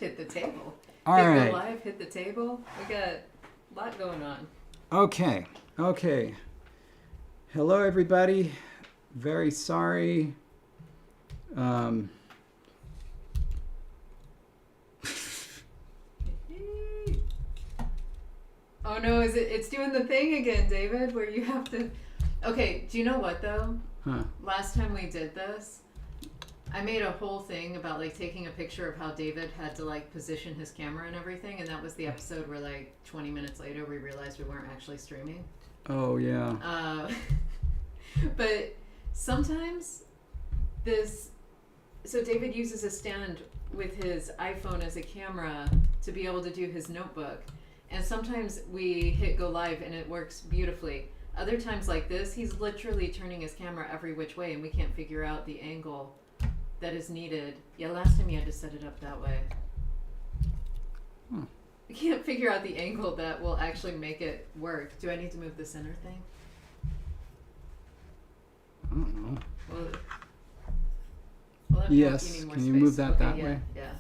hit the table. All right. Go live, hit the table. We got a lot going on. Okay. Hello, everybody. Very sorry. Oh no, it's doing the thing again, David, where you have to... Okay, do you know what though? Huh. Last time we did this, I made a whole thing about like taking a picture of how David had to like position his camera and everything, and that was the episode where like 20 minutes later we realized we weren't actually streaming. Oh, yeah. But sometimes so David uses a stand with his iPhone as a camera to be able to do his notebook. And sometimes we hit go live and it works beautifully. Other times like this, he's literally turning his camera every which way and we can't figure out the angle that is needed. Yeah, last time you had to set it up that way. We can't figure out the angle that will actually make it work. Do I need to move the center thing? I don't know. Well, Yes, you need more can you space. move that Okay, that yeah, way? Yeah.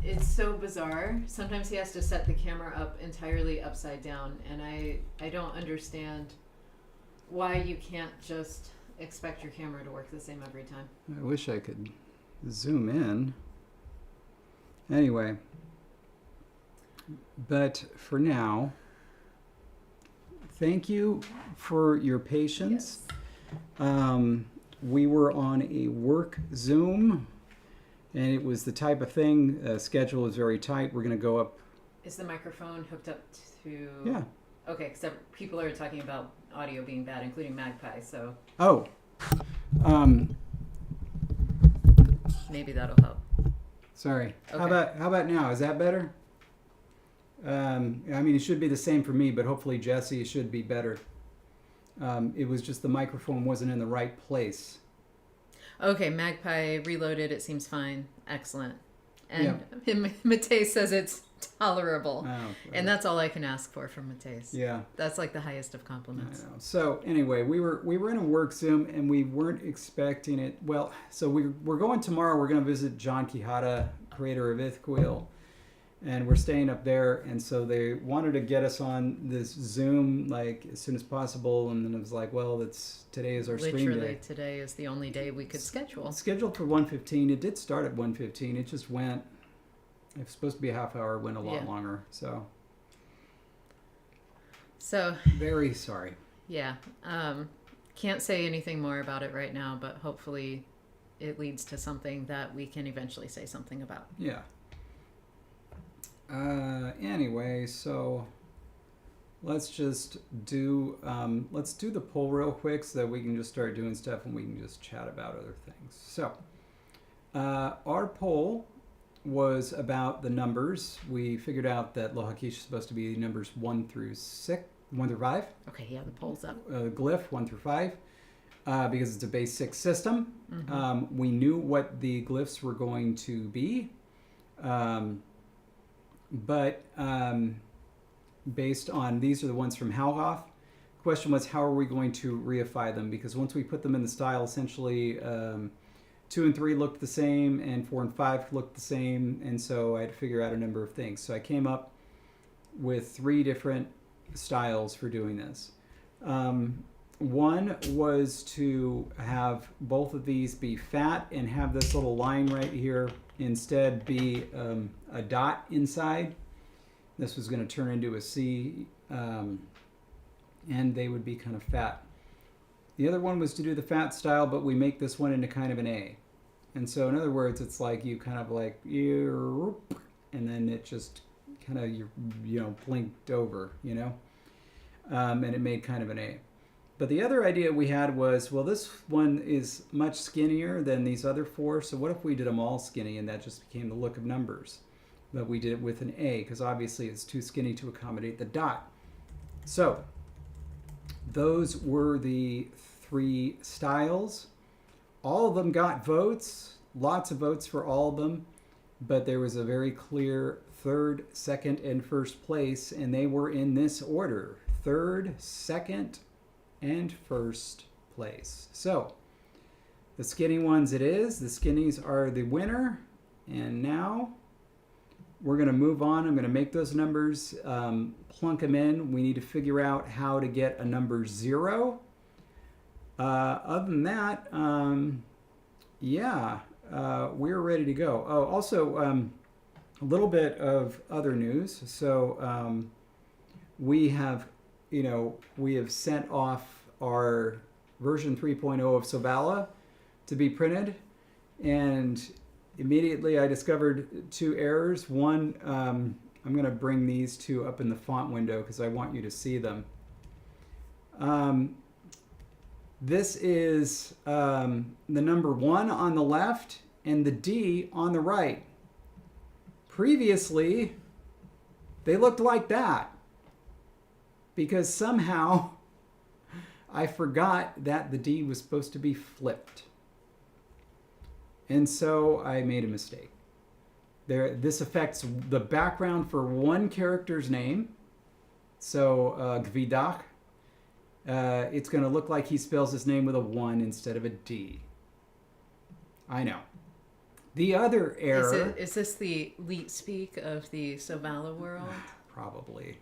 It's so bizarre. Sometimes he has to set the camera up entirely upside down, and I don't understand why you can't just expect your camera to work the same every time. I wish I could zoom in. Anyway, but for now, thank you for your patience. Yes. We were on a work Zoom, and it was the type of thing, schedule is very tight. We're going to go up. Is the microphone hooked up to... Yeah. Okay, except people are talking about audio being bad, including Magpie, so Oh. maybe that'll help. Sorry. Okay. How about now? Is that better? I mean, it should be the same for me, but hopefully Jesse should be better. It was just the microphone wasn't in the right place. Okay, Magpie reloaded. It seems fine. Excellent. And Matei says it's tolerable. Oh, and that's all I can ask for from Mateus. yeah. That's like the highest of compliments. I know. So anyway, we were in a work Zoom and we weren't expecting it. Well, so we're going tomorrow. We're going to visit John Quijada, creator of Ithquil, and we're staying up there. And so they wanted to get us on this Zoom like as soon as possible. And then it was like, well, today is our stream day. Literally, today is the only day we could schedule. It's scheduled for 1:15. It did start at 1:15. It just went. It was supposed to be a half hour. It went a lot longer. So very sorry. Yeah. Can't say anything more about it right now, but hopefully it leads to something that we can eventually say something about. Yeah. Anyway, so let's just do the poll real quick so that we can just start doing stuff and we can just chat about other things. So our poll was about the numbers. We figured out that Lohakish is supposed to be numbers 1 through 5. Okay, yeah, the poll's up. Glyph 1 through 5. Because it's a base 6 system. Mm-hmm. We knew what the glyphs were going to be. But based on, these are the ones from Halhoff. The question was, how are we going to reify them? Because once we put them in the style, essentially 2 and 3 looked the same, and 4 and 5 looked the same, and so I had to figure out a number of things. So I came up with 3 different styles for doing this. One was to have both of these be fat and have this little line right here instead be a dot inside. This was going to turn into a C, and they would be kind of fat. The other one was to do the fat style, but we make this one into kind of an A. And so in other words, it's like you kind of like, and then it just kind of, blinked over, and it made kind of an A. But the other idea we had was, well, this one is much skinnier than these other 4, so what if we did them all skinny and that just became the look of numbers? But we did it with an A, because obviously it's too skinny to accommodate the dot. So those were the 3 styles. All of them got votes, lots of votes for all of them, but there was a very clear 3rd, 2nd, and 1st place, and they were in this order: 3rd, 2nd, and 1st place. So The skinny ones it is. The skinnies are the winner. And now we're going to move on. I'm going to make those numbers, plunk them in. We need to figure out how to get a number 0. Other than that, we're ready to go. Oh, also, a little bit of other news. So we have sent off our version 3.0 of Sovala to be printed, and immediately I discovered 2 errors. One, I'm going to bring these 2 up in the font window because I want you to see them. This is the number 1 on the left and the D on the right. Previously, they looked like that because somehow I forgot that the D was supposed to be flipped. And so I made a mistake. This affects the background for one character's name. So Gvidak, it's going to look like he spells his name with a 1 instead of a D. I know. The other error... Is this the leet speak of the Sovala world? Probably.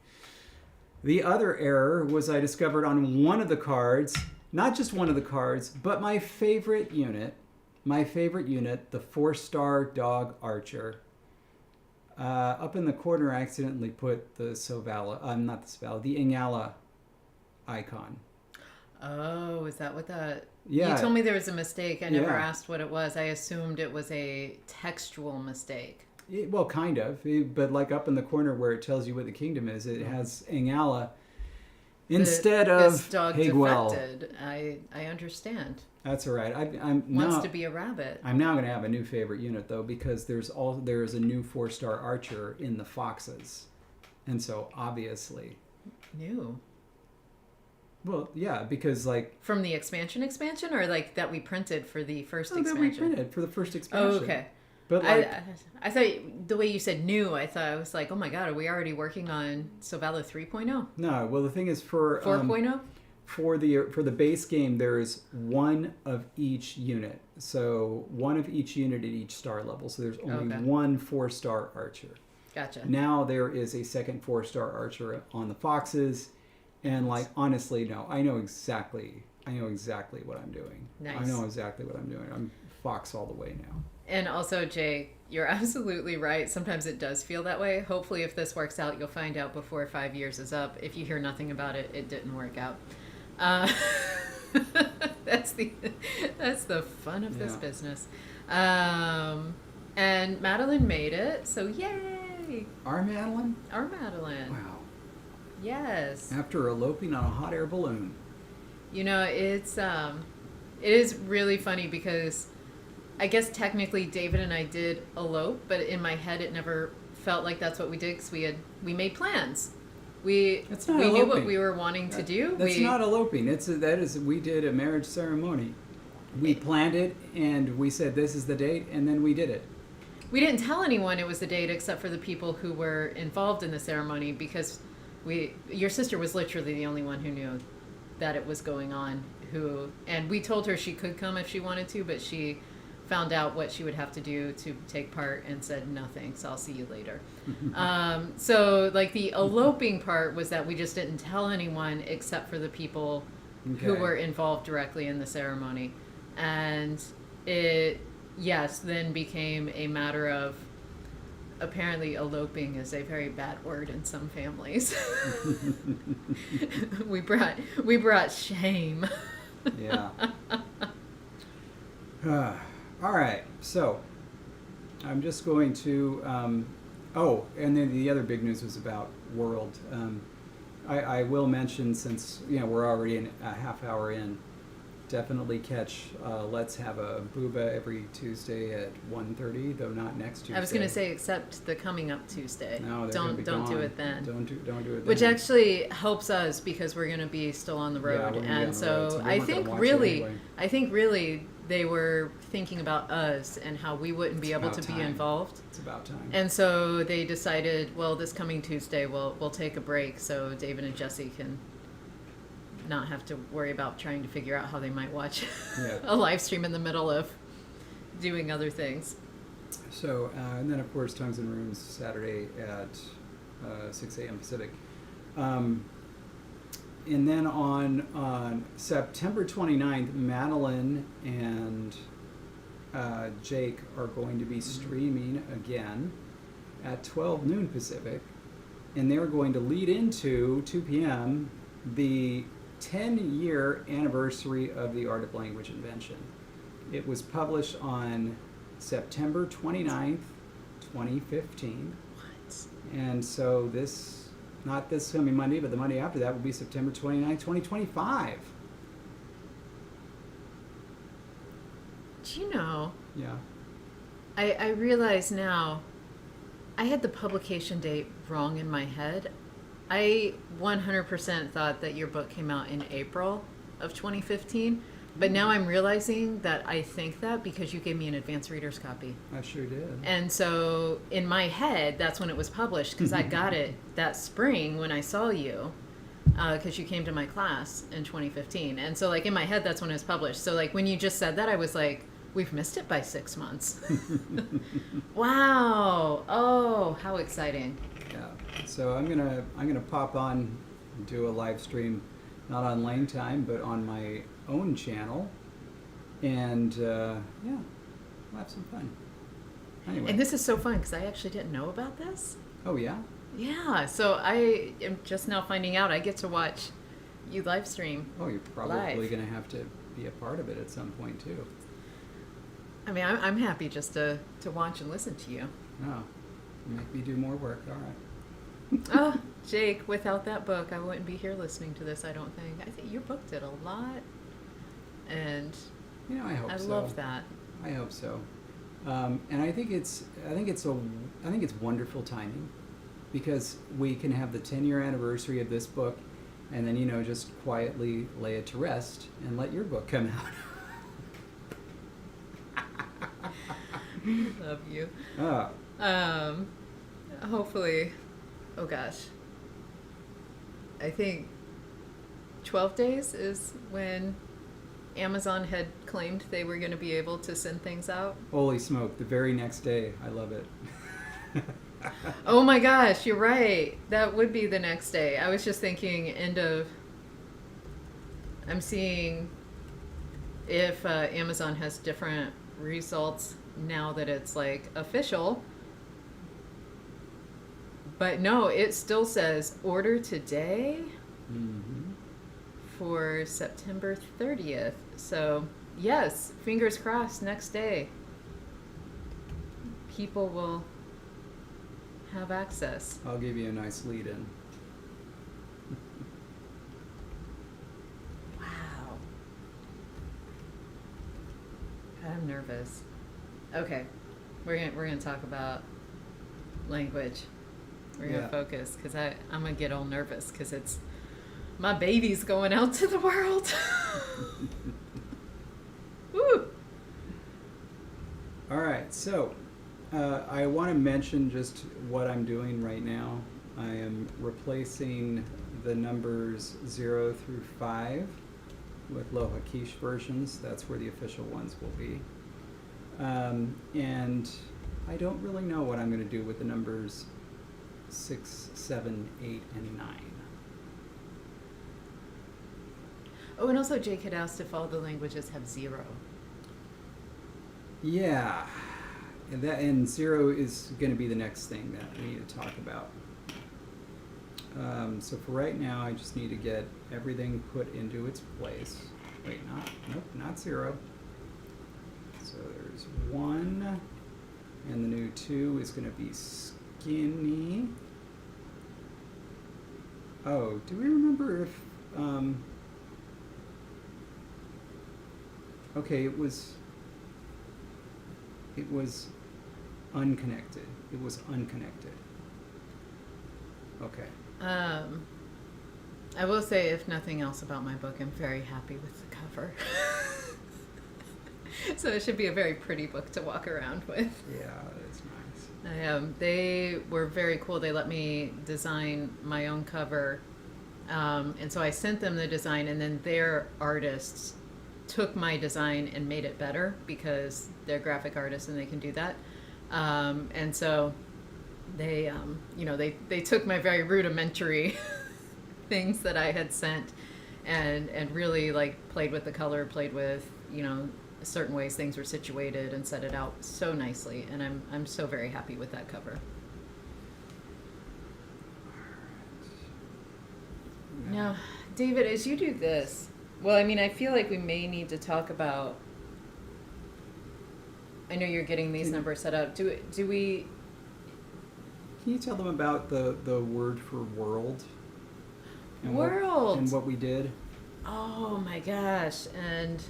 The other error was I discovered on one of the cards, not just one of the cards, but my favorite unit, the 4-star dog archer. Up in the corner, I accidentally put the the Ingala icon. Oh, is that what that... Yeah. You told me there was a mistake. I never asked what it was. I assumed it was a textual mistake. Well, kind of. But like up in the corner where it tells you what the kingdom is, it has Ingala instead of this dog Higuel. defected. I understand. That's all right. Wants to be a rabbit. I'm now going to have a new favorite unit, though, because there is a new 4-star archer in the foxes. And so, obviously... New? Well, yeah, because like... From the expansion, or like that we printed for the first expansion? That we printed for the first expansion. Oh, okay. But like, I thought the way you said new, I was like, oh my god, are we already working on Sovala 3.0? No, well the thing is for 4.0? For the base game, there is 1 of each unit. So 1 of each unit at each star level. So there's only one 4-star archer. Gotcha. Now there is a second 4-star archer on the foxes, and like honestly, no, I know exactly what I'm doing. Nice. I know exactly what I'm doing. I'm fox all the way now. And also, Jay, you're absolutely right. Sometimes it does feel that way. Hopefully, if this works out, you'll find out before 5 years is up. If you hear nothing about it, it didn't work out. That's the fun of this business. And Madeline made it, so yay! Our Madeline? Our Madeline. Wow. Yes. After eloping on a hot air balloon. You know, it is really funny because I guess technically David and I did elope, but in my head it never felt like that's what we did because we made plans. We knew what we were wanting to do. That's not eloping. We did a marriage ceremony. We planned it and we said this is the date, and then we did it. We didn't tell anyone it was the date except for the people who were involved in the ceremony because your sister was literally the only one who knew that it was going on. And we told her she could come if she wanted to, but she found out what she would have to do to take part and said no thanks, I'll see you later. So like the eloping part was that we just didn't tell anyone except for the people who were involved directly in the ceremony, and it then became a matter of apparently eloping is a very bad word in some families. we brought shame. Yeah. All right, so I'm just going to, and then the other big news was about World. I will mention, since we're already a half hour in, definitely catch Let's Have a Booba every Tuesday at 1:30, though not next Tuesday. I was going to say except the coming up Tuesday. No, don't do it then. Don't do it then. Which actually helps us because we're going to be still on the road, and so I think really they were thinking about us and how we wouldn't be able to be involved. It's about time. And so they decided, well, this coming Tuesday we'll take a break so David and Jesse can not have to worry about trying to figure out how they might watch Yeah. a live stream in the middle of doing other things. So, and then of course, Tongues and Runes Saturday at 6 a.m. Pacific. And then on September 29th, Madeline and Jake are going to be streaming again at 12 noon Pacific. And they're going to lead into 2 p.m. the 10-year anniversary of the Art of Language Invention. It was published on September 29th, 2015. What? And so not this coming Monday, but the Monday after that will be September 29th, 2025. Do you know, Yeah. I realize now, I had the publication date wrong in my head. I 100% thought that your book came out in April of 2015, but now I'm realizing that I think that because you gave me an advanced reader's copy. I sure did. And so in my head, that's when it was published, because I got it that spring when I saw you, because you came to my class in 2015. And so like in my head, that's when it was published. So like when you just said that, I was like, we've missed it by 6 months. Wow. Oh, how exciting. Yeah. So I'm gonna pop on and do a live stream, not on LangTime, but on my own channel, and yeah, we'll have some fun. Anyway. And this is so fun because I actually didn't know about this. Oh yeah. Yeah. So I am just now finding out I get to watch you live stream. Oh, you're probably Live. gonna have to be a part of it at some point too. I mean, I'm happy just to watch and listen to you. Oh, make me do more work. All right. Oh, Jake, without that book, I wouldn't be here listening to this, I don't think. I think your book did a lot. And You know, I hope I so. love that. I hope so. And I think it's wonderful timing, because we can have the 10-year anniversary of this book, and then, you know, just quietly lay it to rest and let your book come out. Love you. Oh, Hopefully, oh gosh. I think 12 days is when Amazon had claimed they were going to be able to send things out. holy smoke, the very next day. I love it. Oh my gosh, you're right. That would be the next day. I was just thinking I'm seeing if Amazon has different results now that it's like official. But no, it still says order today Mm-hmm. for September 30th. So yes, fingers crossed, next day people will have access. I'll give you a nice lead in. Wow. I'm nervous. Okay, we're gonna talk about language. We're gonna Yeah. focus because I'm gonna get all nervous because it's my baby's going out to the world. Woo! All right, so I want to mention just what I'm doing right now. I am replacing the numbers 0 through 5 with Loha Quiche versions. That's where the official ones will be. And I don't really know what I'm going to do with the numbers 6, 7, 8, and 9. Oh, and also Jake had asked if all the languages have 0. Yeah, and 0 is going to be the next thing that we need to talk about. So for right now, I just need to get everything put into its place. Wait, not 0. So there's 1, and the new 2 is going to be skinny. Oh, do we remember if, okay, it was unconnected. It was unconnected. Okay. I will say, if nothing else about my book, I'm very happy with the cover. So it should be a very pretty book to walk around with. Yeah, that's nice. They were very cool. They let me design my own cover And so I sent them the design, and then their artists took my design and made it better because they're graphic artists and they can do that. And so they, they took my very rudimentary things that I had sent and really like played with the color, played with, certain ways things were situated and set it out so nicely. And I'm so very happy with that cover. Now, David, as you do this, well, I mean, I feel like we may need to talk about. I know you're getting these numbers set up. Do we? Can you tell them about the word for world? And World. and what we did? Oh my gosh! And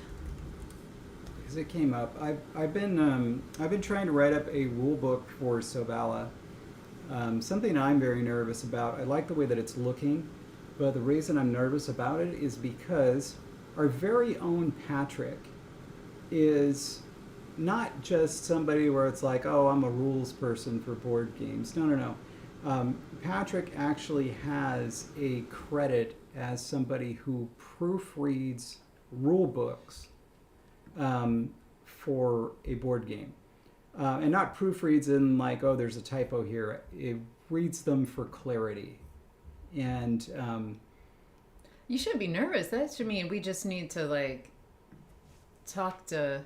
because it came up, I've been trying to write up a rule book for Sovala. Something I'm very nervous about. I like the way that it's looking. But the reason I'm nervous about it is because our very own Patrick is not just somebody where it's like, oh, I'm a rules person for board games. No. Patrick actually has a credit as somebody who proofreads rule books for a board game. And not proofreads in like, oh, there's a typo here. It reads them for clarity. And you shouldn't be nervous. That should mean we just need to like talk to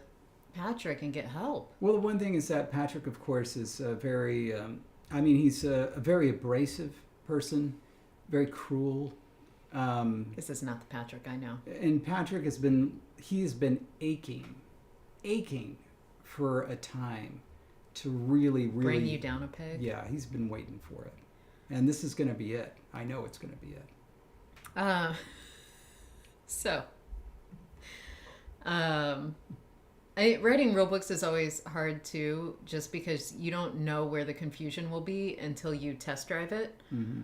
Patrick and get help. Well, the one thing is that Patrick, of course, is very. He's a very abrasive person, very cruel. This is not the Patrick I know. And Patrick has been aching for a time to really bring you down a peg. Yeah, he's been waiting for it. And this is going to be it. I know it's going to be it. Writing rule books is always hard too, just because you don't know where the confusion will be until you test drive it. Mm-hmm.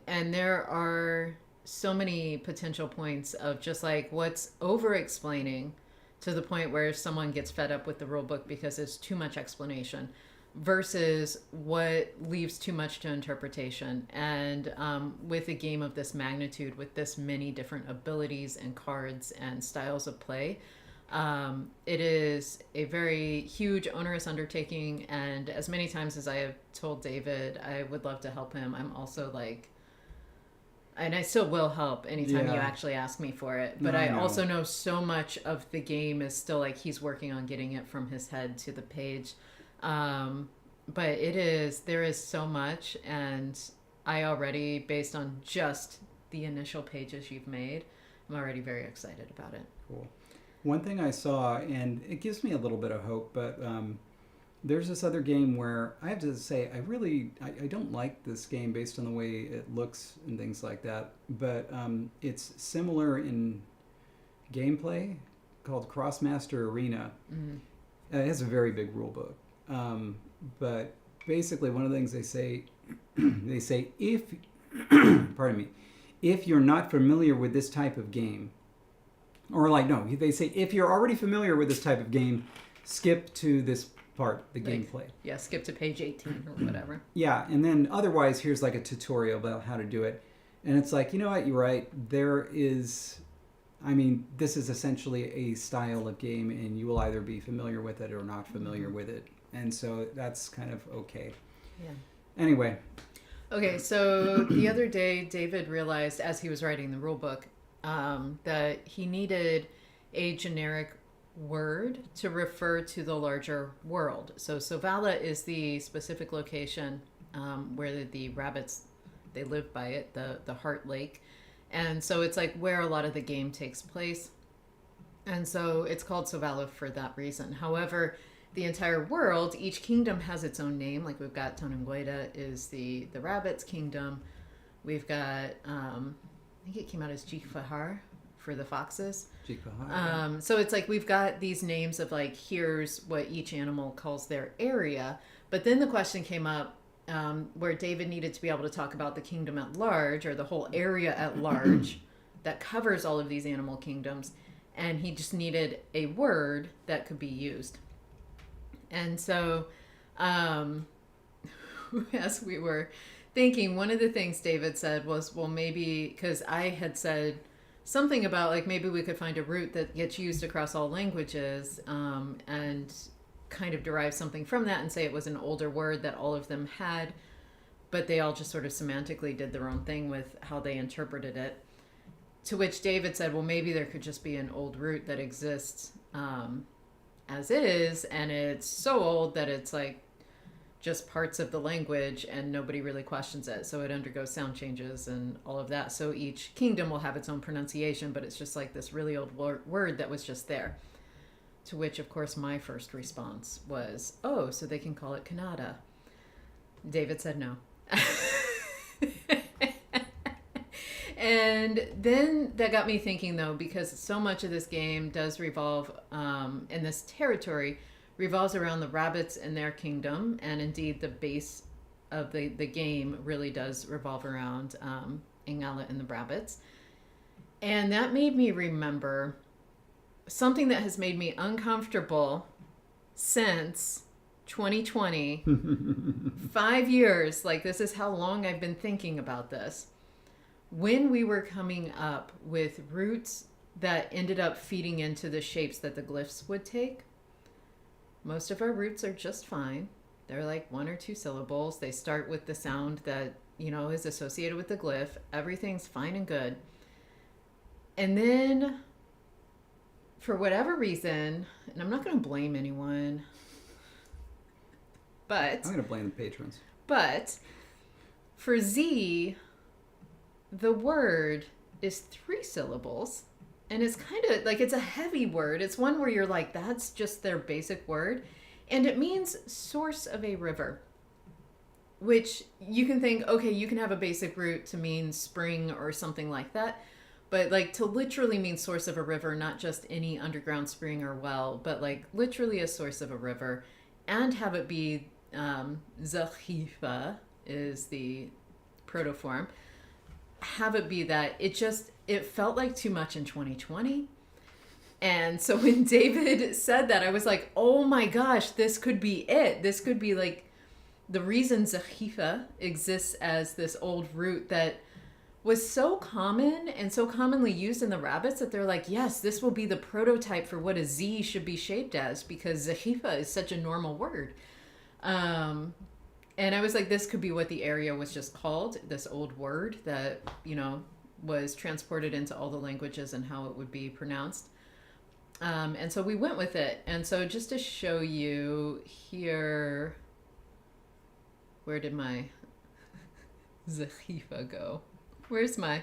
And there are so many potential points of just like what's over-explaining to the point where someone gets fed up with the rule book because it's too much explanation, versus what leaves too much to interpretation. And with a game of this magnitude, with this many different abilities and cards and styles of play, it is a very huge, onerous undertaking. And as many times as I have told David, I would love to help him. I'm also like, and I still will help anytime you actually ask me for it. But I also know so much of the game is still like he's working on getting it from his head to the page. But there is so much, and I already, based on just the initial pages you've made, I'm already very excited about it. Cool. One thing I saw, and it gives me a little bit of hope, but there's this other game where I have to say I don't like this game based on the way it looks and things like that, but it's similar in gameplay, called Crossmaster Arena. Mm-hmm. It has a very big rule book. But basically one of the things they say, if, pardon me, if you're not familiar with this type of game, or like, no, they say, if you're already familiar with this type of game, skip to this part, the gameplay. Yeah, skip to page 18 or whatever. Yeah, and then otherwise, here's like a tutorial about how to do it. And it's like, you know what, you're right. This is essentially a style of game, and you will either be familiar with it or not familiar with it. And so that's kind of okay. Yeah. Anyway. Okay, so the other day, David realized as he was writing the rule book that he needed a generic word to refer to the larger world. So Sovala is the specific location where the rabbits, they live by it, the Heart Lake. And so it's like where a lot of the game takes place. And so it's called Sovala for that reason. However, the entire world, each kingdom has its own name. Like we've got Tonangueda is the rabbits kingdom. We've got, I think it came out as Jikfahar for the foxes. Jikfahar. So it's like we've got these names of like, here's what each animal calls their area. But then the question came up where David needed to be able to talk about the kingdom at large, or the whole area at large that covers all of these animal kingdoms. And he just needed a word that could be used. And so, as we were thinking, one of the things David said was, well, maybe, because I had said something about like maybe we could find a root that gets used across all languages, and kind of derive something from that and say it was an older word that all of them had, but they all just sort of semantically did their own thing with how they interpreted it. To which David said, well, maybe there could just be an old root that exists as is, and it's so old that it's like just parts of the language and nobody really questions it. So it undergoes sound changes and all of that. So each kingdom will have its own pronunciation, but it's just like this really old word that was just there. To which, of course, my first response was, oh, so they can call it Kannada. David said no. And then that got me thinking, though, because so much of this game does revolve, in this territory, revolves around the rabbits and their kingdom. And indeed, the base of the game really does revolve around Ingala and the rabbits. And that made me remember something that has made me uncomfortable since 2020. 5 years, like this is how long I've been thinking about this. When we were coming up with roots that ended up feeding into the shapes that the glyphs would take, most of our roots are just fine. They're like 1 or 2 syllables. They start with the sound that, you know, is associated with the glyph. Everything's fine and good. And then, for whatever reason, and I'm not going to blame anyone, but... I'm going to blame the patrons. But, for Z, the word is 3 syllables, and it's kind of like, it's a heavy word. It's one where you're like, that's just their basic word. And it means source of a river, which you can think, okay, you can have a basic root to mean spring or something like that. But like to literally mean source of a river, not just any underground spring or well, but like literally a source of a river, and have it be Zachifa is the protoform. Have it be that. It felt like too much in 2020. And so when David said that, I was like, oh my gosh, this could be it. This could be like the reason Zachifa exists as this old root that was so common and so commonly used in the rabbits that they're like, yes, this will be the prototype for what a Z should be shaped as, because Zachifa is such a normal word. And I was like, this could be what the area was just called, this old word that, you know, was transported into all the languages and how it would be pronounced. And so we went with it. And so just to show you here, where did my Zachifa go? Where's my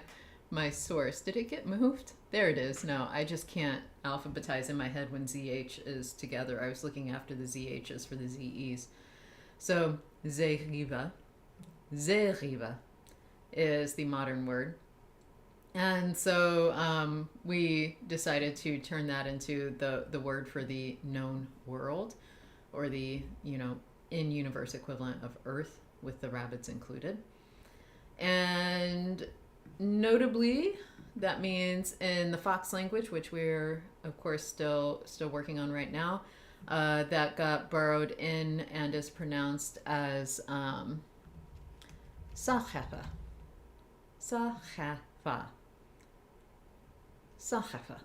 source? Did it get moved? There it is. No, I just can't alphabetize in my head when ZH is together. I was looking after the ZHs for the ZEs. So Zeriva is the modern word. And so we decided to turn that into the word for the known world, or the, you know, in-universe equivalent of Earth, with the rabbits included. And notably, that means in the Fox language, which we're, of course, still working on right now, that got borrowed in and is pronounced as Sachefa. Sachefa. Sachefa.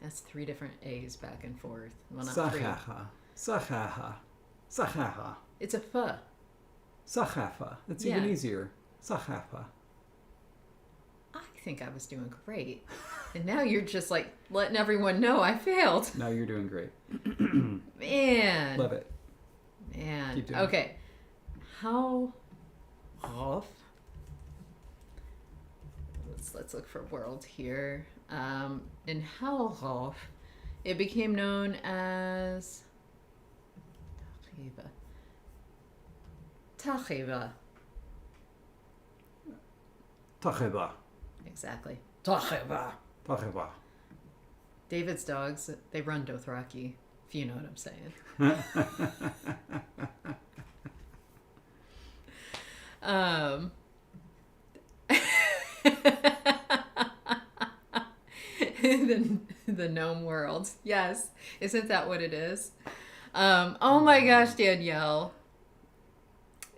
That's 3 different A's back and forth. Well, not 3. Sachefa. Sachefa. Sachefa. It's a F. Sachefa. That's even easier. Sachefa. I think I was doing great. And now you're just like letting everyone know I failed. No, you're doing great. Man. Love it. Man. Keep doing Okay. How off? Let's look for world here. In Halhof, it became known as Tacheva. Tacheva. Exactly. Tacheva. Tacheva. David's dogs, they run Dothraki, if you know what I'm saying. The gnome world. Yes. Isn't that what it is? Oh my gosh, Danielle.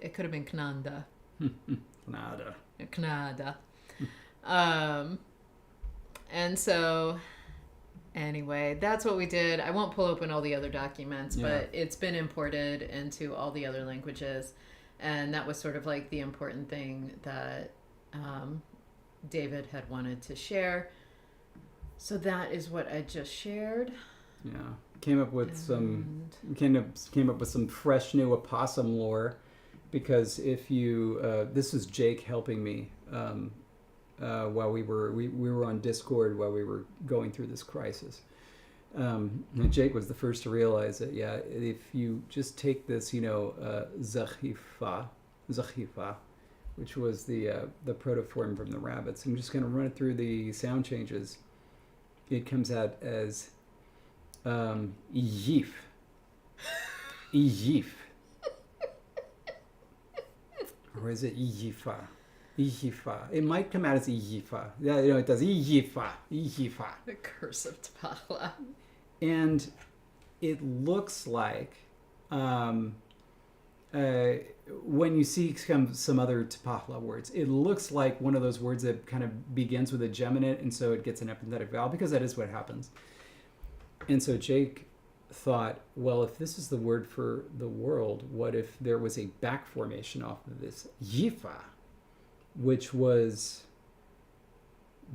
It could have been Knanda. Nada. Knada. And so, anyway, that's what we did. I won't pull open all the other documents, but it's been imported into all the other languages. And that was sort of like the important thing that David had wanted to share. So that is what I just shared. Yeah. Came up with some fresh new opossum lore, because if you this was Jake helping me while we were on Discord while we were going through this crisis. And Jake was the first to realize that, yeah, if you just take this, zachifa, which was the protoform from the rabbits, and just kind of run it through the sound changes, it comes out as yif. Yif. Or is it yifa? Yifa. It might come out as yifa. Yeah, it does. Yifa. Yifa. The curse of Tapala. And it looks like when you see some other Tapahla words, it looks like one of those words that kind of begins with a gem in it, and so it gets an epenthetic vowel, because that is what happens. And so Jake thought, well, if this is the word for the world, what if there was a back formation off of this yifa, which was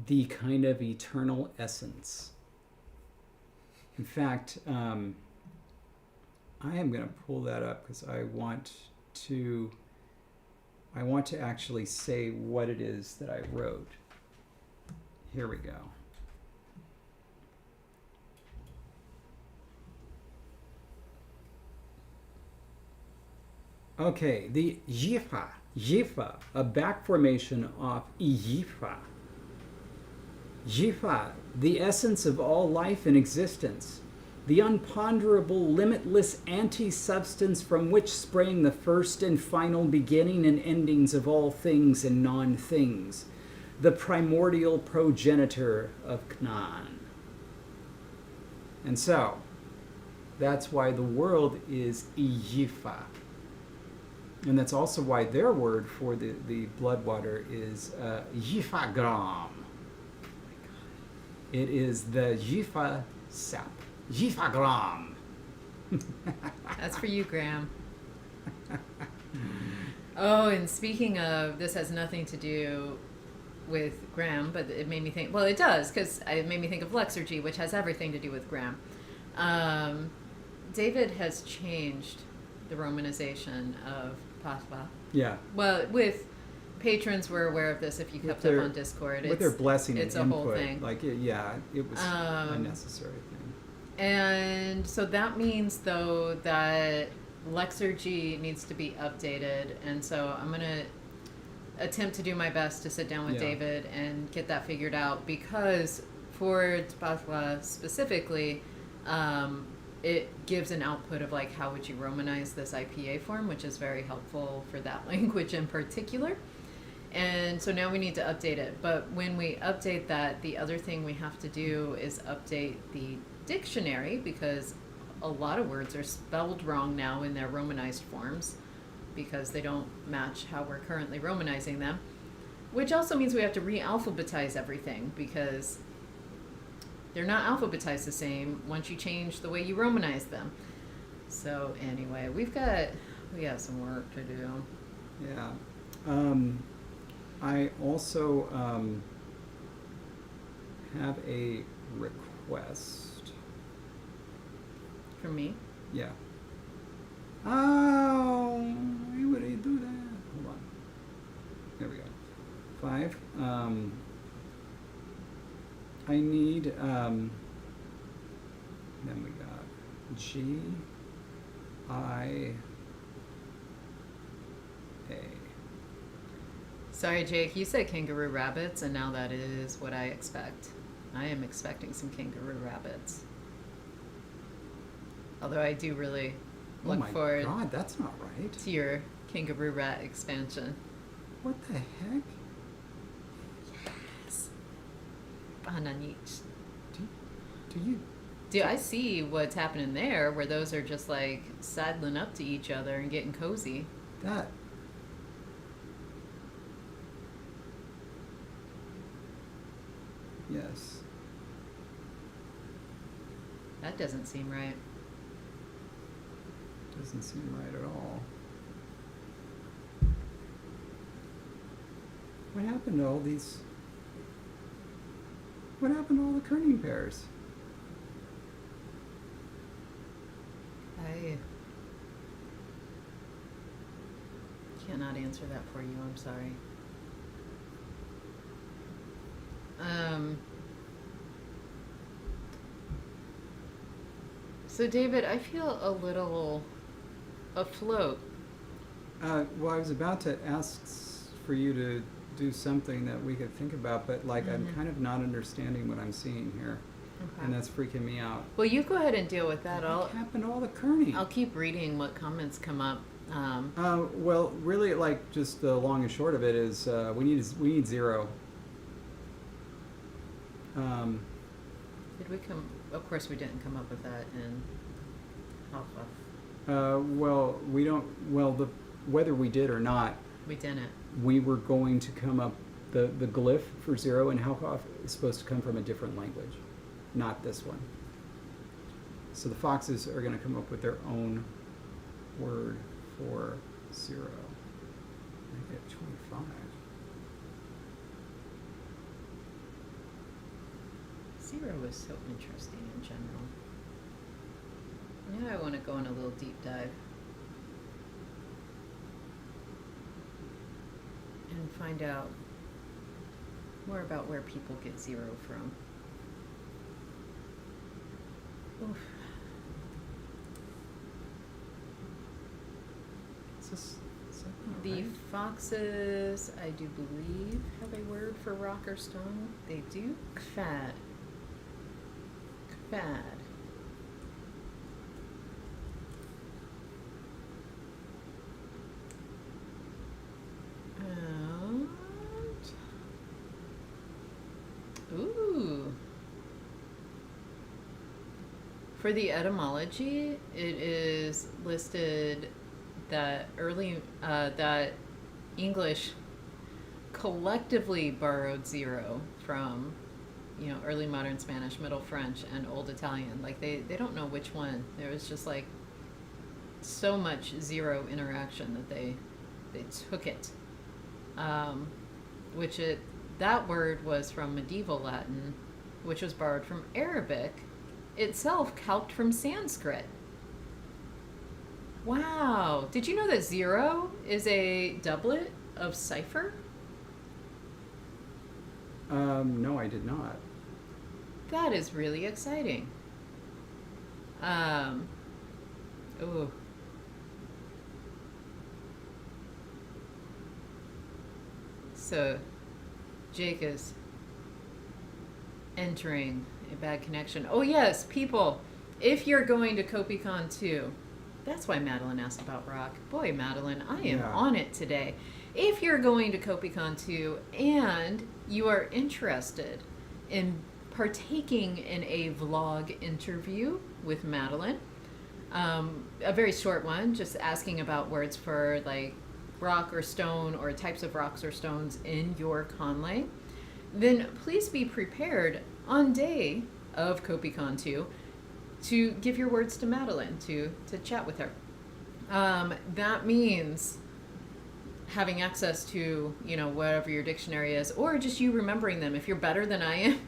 the kind of eternal essence. In fact, I am going to pull that up because I want to actually say what it is that I wrote. Here we go. Okay, the yifa, a back formation of yifa. Yifa, the essence of all life and existence, the unponderable, limitless anti-substance from which sprang the first and final beginning and endings of all things and non-things, the primordial progenitor of Canaan. And so, that's why the world is Yifa. And that's also why their word for the blood water is Yifagram. It is the Yifa sap. Yifagram. That's for you, Graham. Oh, and speaking of, this has nothing to do with Graham, but it made me think, well, it does, because it made me think of Lexergy, which has everything to do with Graham. David has changed the romanization of Patwa. Yeah. Well, with patrons were aware of this if you kept up on Discord. With their blessing it's and a input. whole thing. Like, it was a necessary thing. And so that means, though, that Lexergy needs to be updated. And so I'm going to attempt to do my best to sit down with David and get that figured out, because for Patwa specifically, it gives an output of like how would you Romanize this IPA form, which is very helpful for that language in particular. And so now we need to update it. But when we update that, the other thing we have to do is update the dictionary, because a lot of words are spelled wrong now in their Romanized forms because they don't match how we're currently Romanizing them, which also means we have to re-alphabetize everything, because they're not alphabetized the same once you change the way you Romanize them. So anyway, we have some work to do. Yeah. I also have a request. From me? Yeah. Oh, why would I do that? Hold on. There we go. 5. I need, then we got GIA. Sorry, Jake, you said kangaroo rabbits, and now that is what I expect. I am expecting some kangaroo rabbits. Although I do really look forward that's not right. to your kangaroo rat expansion. What the heck? Yes. Bananich. Do I see what's happening there, where those are just like saddling up to each other and getting cozy. That That doesn't seem right. Doesn't seem right at all. What happened to all these? What happened to all the kerning pairs? I cannot answer that for you. I'm sorry. So David, I feel a little afloat. Well, I was about to ask for you to do something that we could think about, but like I'm kind of not understanding what I'm seeing here, and that's freaking me out. Well, you go ahead and deal with that. What happened to all the kerning? I'll keep reading what comments come up. Well, really, like just the long and short of it is we need 0. Did we come? Of course, we didn't come up with that in Alpha. Well, we don't. Well, whether we did or not, We didn't. we were going to come up the glyph for 0 and Halkoff is supposed to come from a different language, not this one. So the foxes are going to come up with their own word for 0. I get 25. 0 is so interesting in general. Now I want to go on a little deep dive and find out more about where people get 0 from. Oof. Is that The right? foxes, I do believe, have a word for rock or stone. They do. Kvad. Kvad. And ooh. For the etymology, it is listed that that English collectively borrowed 0 from, early modern Spanish, Middle French, and Old Italian. Like they don't know which one. There was just like so much 0 interaction that they took it. That word was from medieval Latin, which was borrowed from Arabic, itself calqued from Sanskrit. Wow. Did you know that 0 is a doublet of cipher? No, I did not. That is really exciting. Ooh. So, Jake is entering a bad connection. Oh yes, people, if you're going to CopyCon 2, that's why Madeline asked about rock. Boy, Madeline, I am on it today. If you're going to CopyCon 2 and you are interested in partaking in a vlog interview with Madeline, a very short one, just asking about words for like rock or stone or types of rocks or stones in your conlay, then please be prepared on day of CopyCon 2 to give your words to Madeline, to chat with her. That means having access to, whatever your dictionary is, or just you remembering them. If you're better than I am,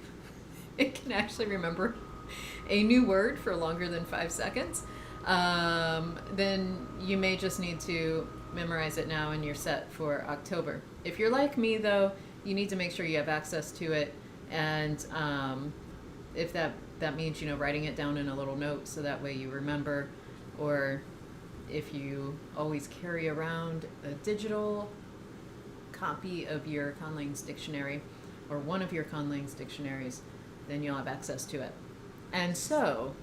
it can actually remember a new word for longer than 5 seconds. Then you may just need to memorize it now and you're set for October. If you're like me, though, you need to make sure you have access to it. And if that means, writing it down in a little note so that way you remember, or if you always carry around a digital copy of your Conlang's dictionary or one of your Conlang's dictionaries, then you'll have access to it. And so,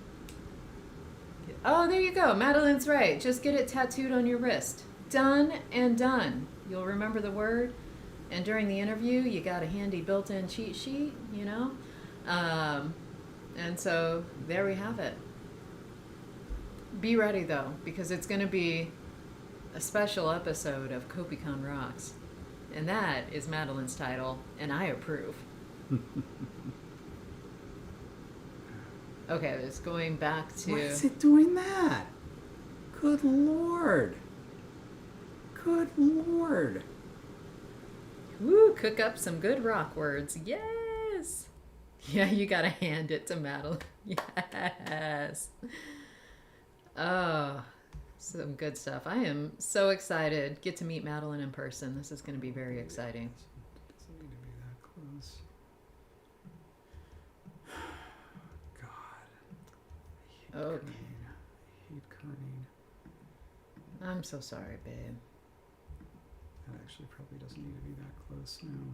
oh, there you go. Madeline's right. Just get it tattooed on your wrist. Done and done. You'll remember the word. And during the interview, you got a handy built-in cheat sheet, And so there we have it. Be ready, though, because it's going to be a special episode of CopyCon Rocks. And that is Madeline's title, and I approve. Okay, it's going back to. Why is it doing that? Good Lord. Good Lord. Woo, cook up some good rock words. Yes. Yeah, you gotta hand it to Madeline. Yes. Oh, some good stuff. I am so excited. Get to meet Madeline in person. This is going to be very exciting. Doesn't need to be that close. God. Okay. I hate kerning. I'm so sorry, babe. That actually probably doesn't need to be that close now.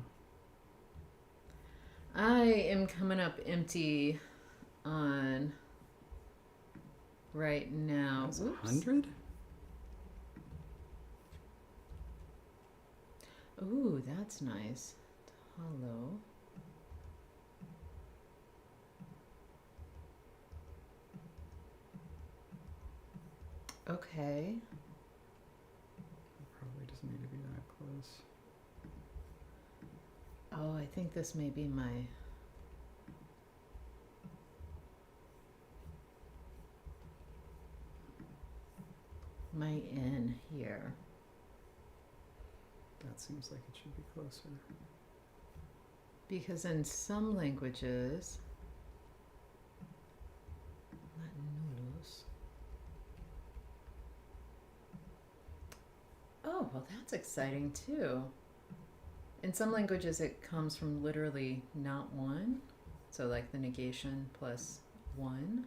I am coming up empty on right now. That's Oops. 100? Ooh, that's nice. Hello. Okay. It probably doesn't need to be that close. Oh, I think this may be my N here. That seems like it should be closer. Because in some languages, Latinus. Oh, well, that's exciting too. In some languages, it comes from literally not one, so like the negation plus one.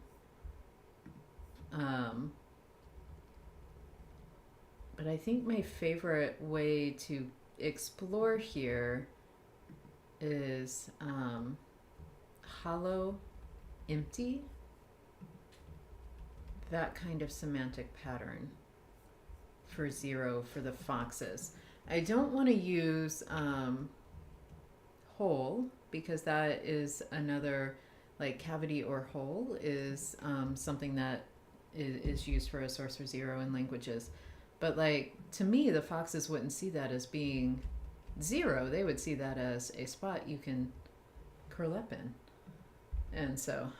But I think my favorite way to explore here is hollow, empty, that kind of semantic pattern for zero for the foxes. I don't want to use whole because that is another, like cavity or hole is something that is used for a source for zero in languages. But like to me, the foxes wouldn't see that as being zero. They would see that as a spot you can curl up in. And so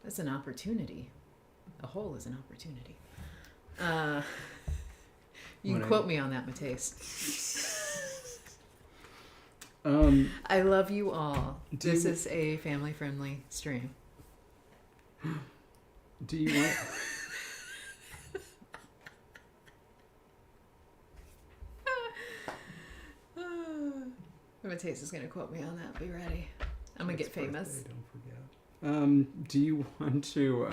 that's an opportunity. A hole is an opportunity. You can quote me on that, Mateus. I love you all. This is a family-friendly stream. Do you want... Mateus is going to quote me on that. Be ready. I'm going to get famous. Birthday, don't forget. Do you want to...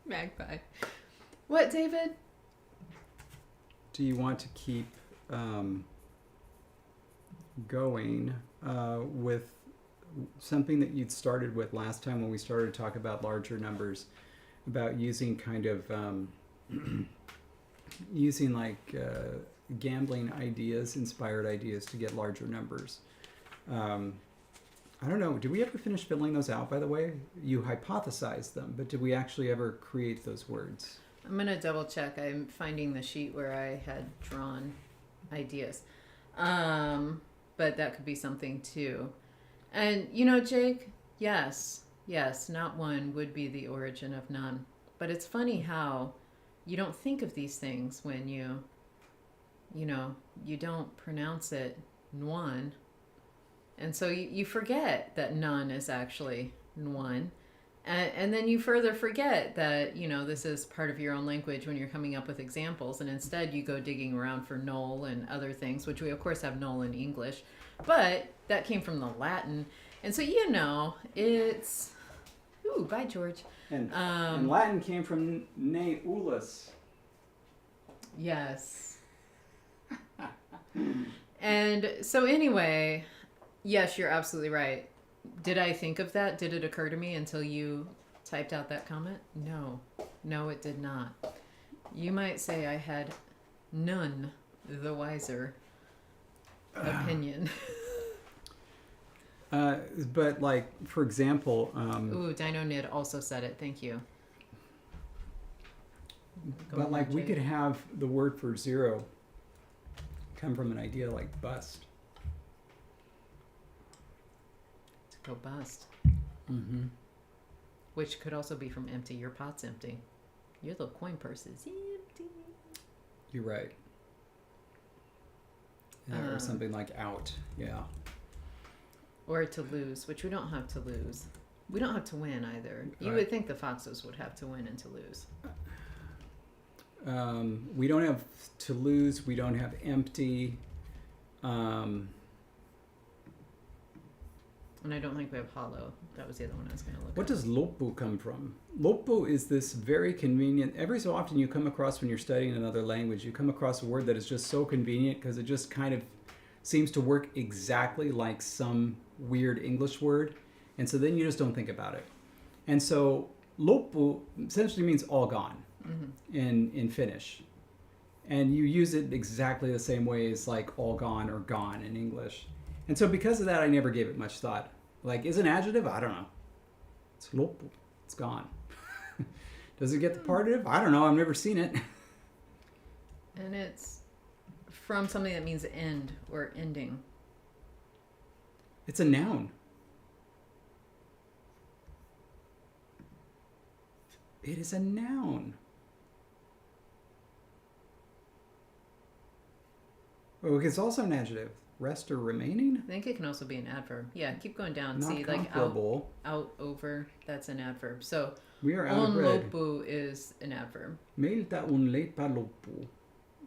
Magpie. What, David? Do you want to keep going with something that you'd started with last time when we started to talk about larger numbers, about using kind of using like gambling ideas, inspired ideas to get larger numbers. I don't know, did we ever finish filling those out, by the way? You hypothesized them, but did we actually ever create those words? I'm going to double check. I'm finding the sheet where I had drawn ideas. But that could be something too. And, you know, Jake, yes, not one would be the origin of none. But it's funny how you don't think of these things when you don't pronounce it nuan. And so you forget that none is actually nuan. And then you further forget that, this is part of your own language when you're coming up with examples. And instead you go digging around for null and other things, which we of course have null in English. But that came from the Latin. And so, it's... Ooh, bye, George. And Latin came from ne ulus. Yes. And so anyway, yes, you're absolutely right. Did I think of that? Did it occur to me until you typed out that comment? No, it did not. You might say I had none the wiser opinion. But like, for example... Ooh, Dino Nid also said it. Thank you. But like, we could have the word for zero come from an idea like bust. To go bust. Mm-hmm. which could also be from empty. Your pot's empty. Your little coin purse is empty. You're right. Or something like out. Yeah. Or to lose, which we don't have to lose. We don't have to win either. You Right. would think the foxes would have to win and to lose. We don't have to lose. We don't have empty. And I don't think we have hollow. That was the other one I was going to look What at. does lopu come from? Lopu is this very convenient. Every so often you come across when you're studying another language, you come across a word that is just so convenient because it just kind of seems to work exactly like some weird English word. And so then you just don't think about it. And so lopu essentially means all gone in Finnish. And you use it exactly the same way as like all gone or gone in English. And so because of that, I never gave it much thought. Like, is an adjective? I don't know. It's lopu. It's gone. Does it get the partitive? I don't know. I've never seen it. And it's from something that means end or ending. It's a noun. It is a noun. Oh, it's also an adjective. Rest or remaining? I think it can also be an adverb. Yeah, keep going down. Not See, like comparable. out, over, that's an adverb. So, We are out on of bread. lopu is an adverb. Meiltä on leipä loppu.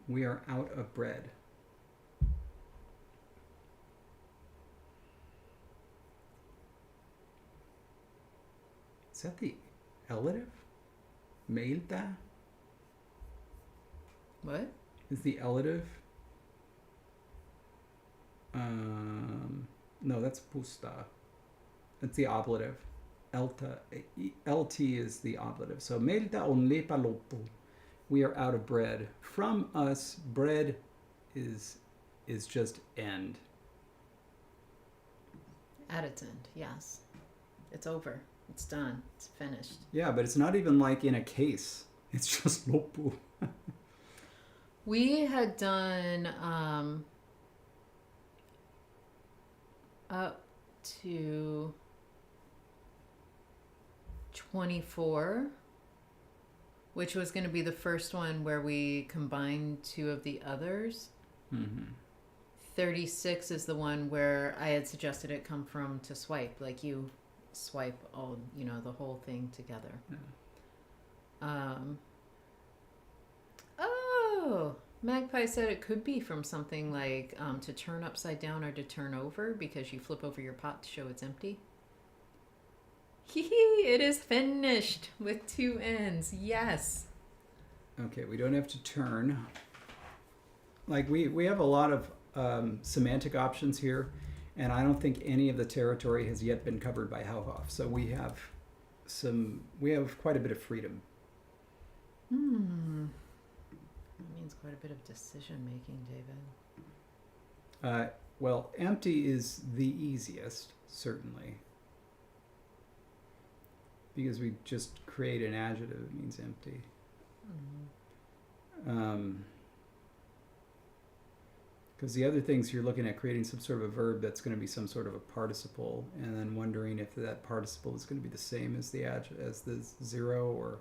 We are out of bread. Is that the elative? Meiltä What? is the elative. No, that's pusta. That's the ablative. LT is the ablative. So meiltä on leipä loppu. We are out of bread. From us, bread is just end. At its end, yes. It's over. It's done. It's finished. Yeah, but it's not even like in a case. It's just loppu. We had done up to 24, which was going to be the first one where we combined two of the others. 36 is the one where I had suggested it come from to swipe, like you swipe all, the whole thing together. Yeah. Oh, Magpie said it could be from something like to turn upside down or to turn over because you flip over your pot to show it's empty. It is finished with two ends. Yes. Okay, we don't have to turn. Like we have a lot of semantic options here, and I don't think any of the territory has yet been covered by Hauhoff. So we have quite a bit of freedom. That means quite a bit of decision making, David. Well, empty is the easiest, certainly. Because we just create an adjective that means empty. Because the other things you're looking at creating some sort of a verb that's going to be some sort of a participle, and then wondering if that participle is going to be the same as the as the zero or.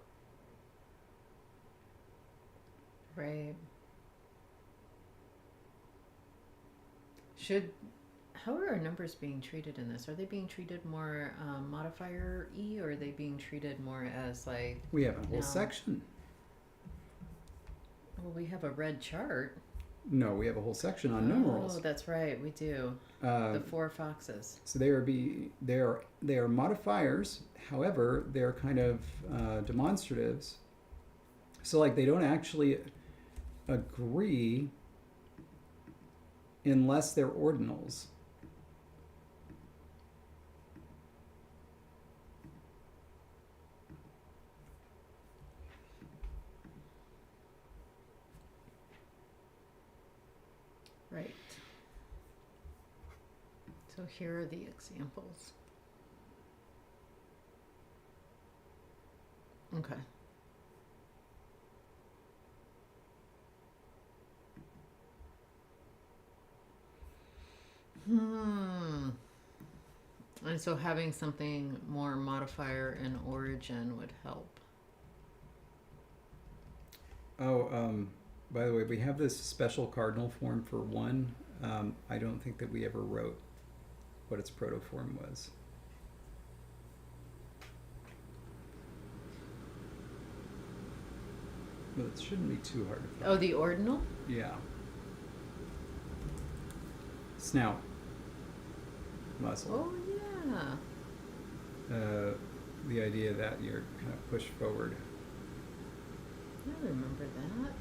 Right. How are our numbers being treated in this? Are they being treated more modifier-y, or are they being treated more as like... We have a whole No. section. Well, we have a red chart. No, we have a whole section on numerals. Oh, that's right, we do. The four foxes. So they are modifiers. However, they're kind of demonstratives. So like they don't actually agree unless they're ordinals. Right. So here are the examples. Okay. And so having something more modifier and origin would help. Oh, by the way, we have this special cardinal form for one. I don't think that we ever wrote what its protoform was. But it shouldn't be too hard to find. Oh, the ordinal? Yeah. Snout. Muscle. Oh, yeah. The idea that you're kind of pushed forward. I remember that.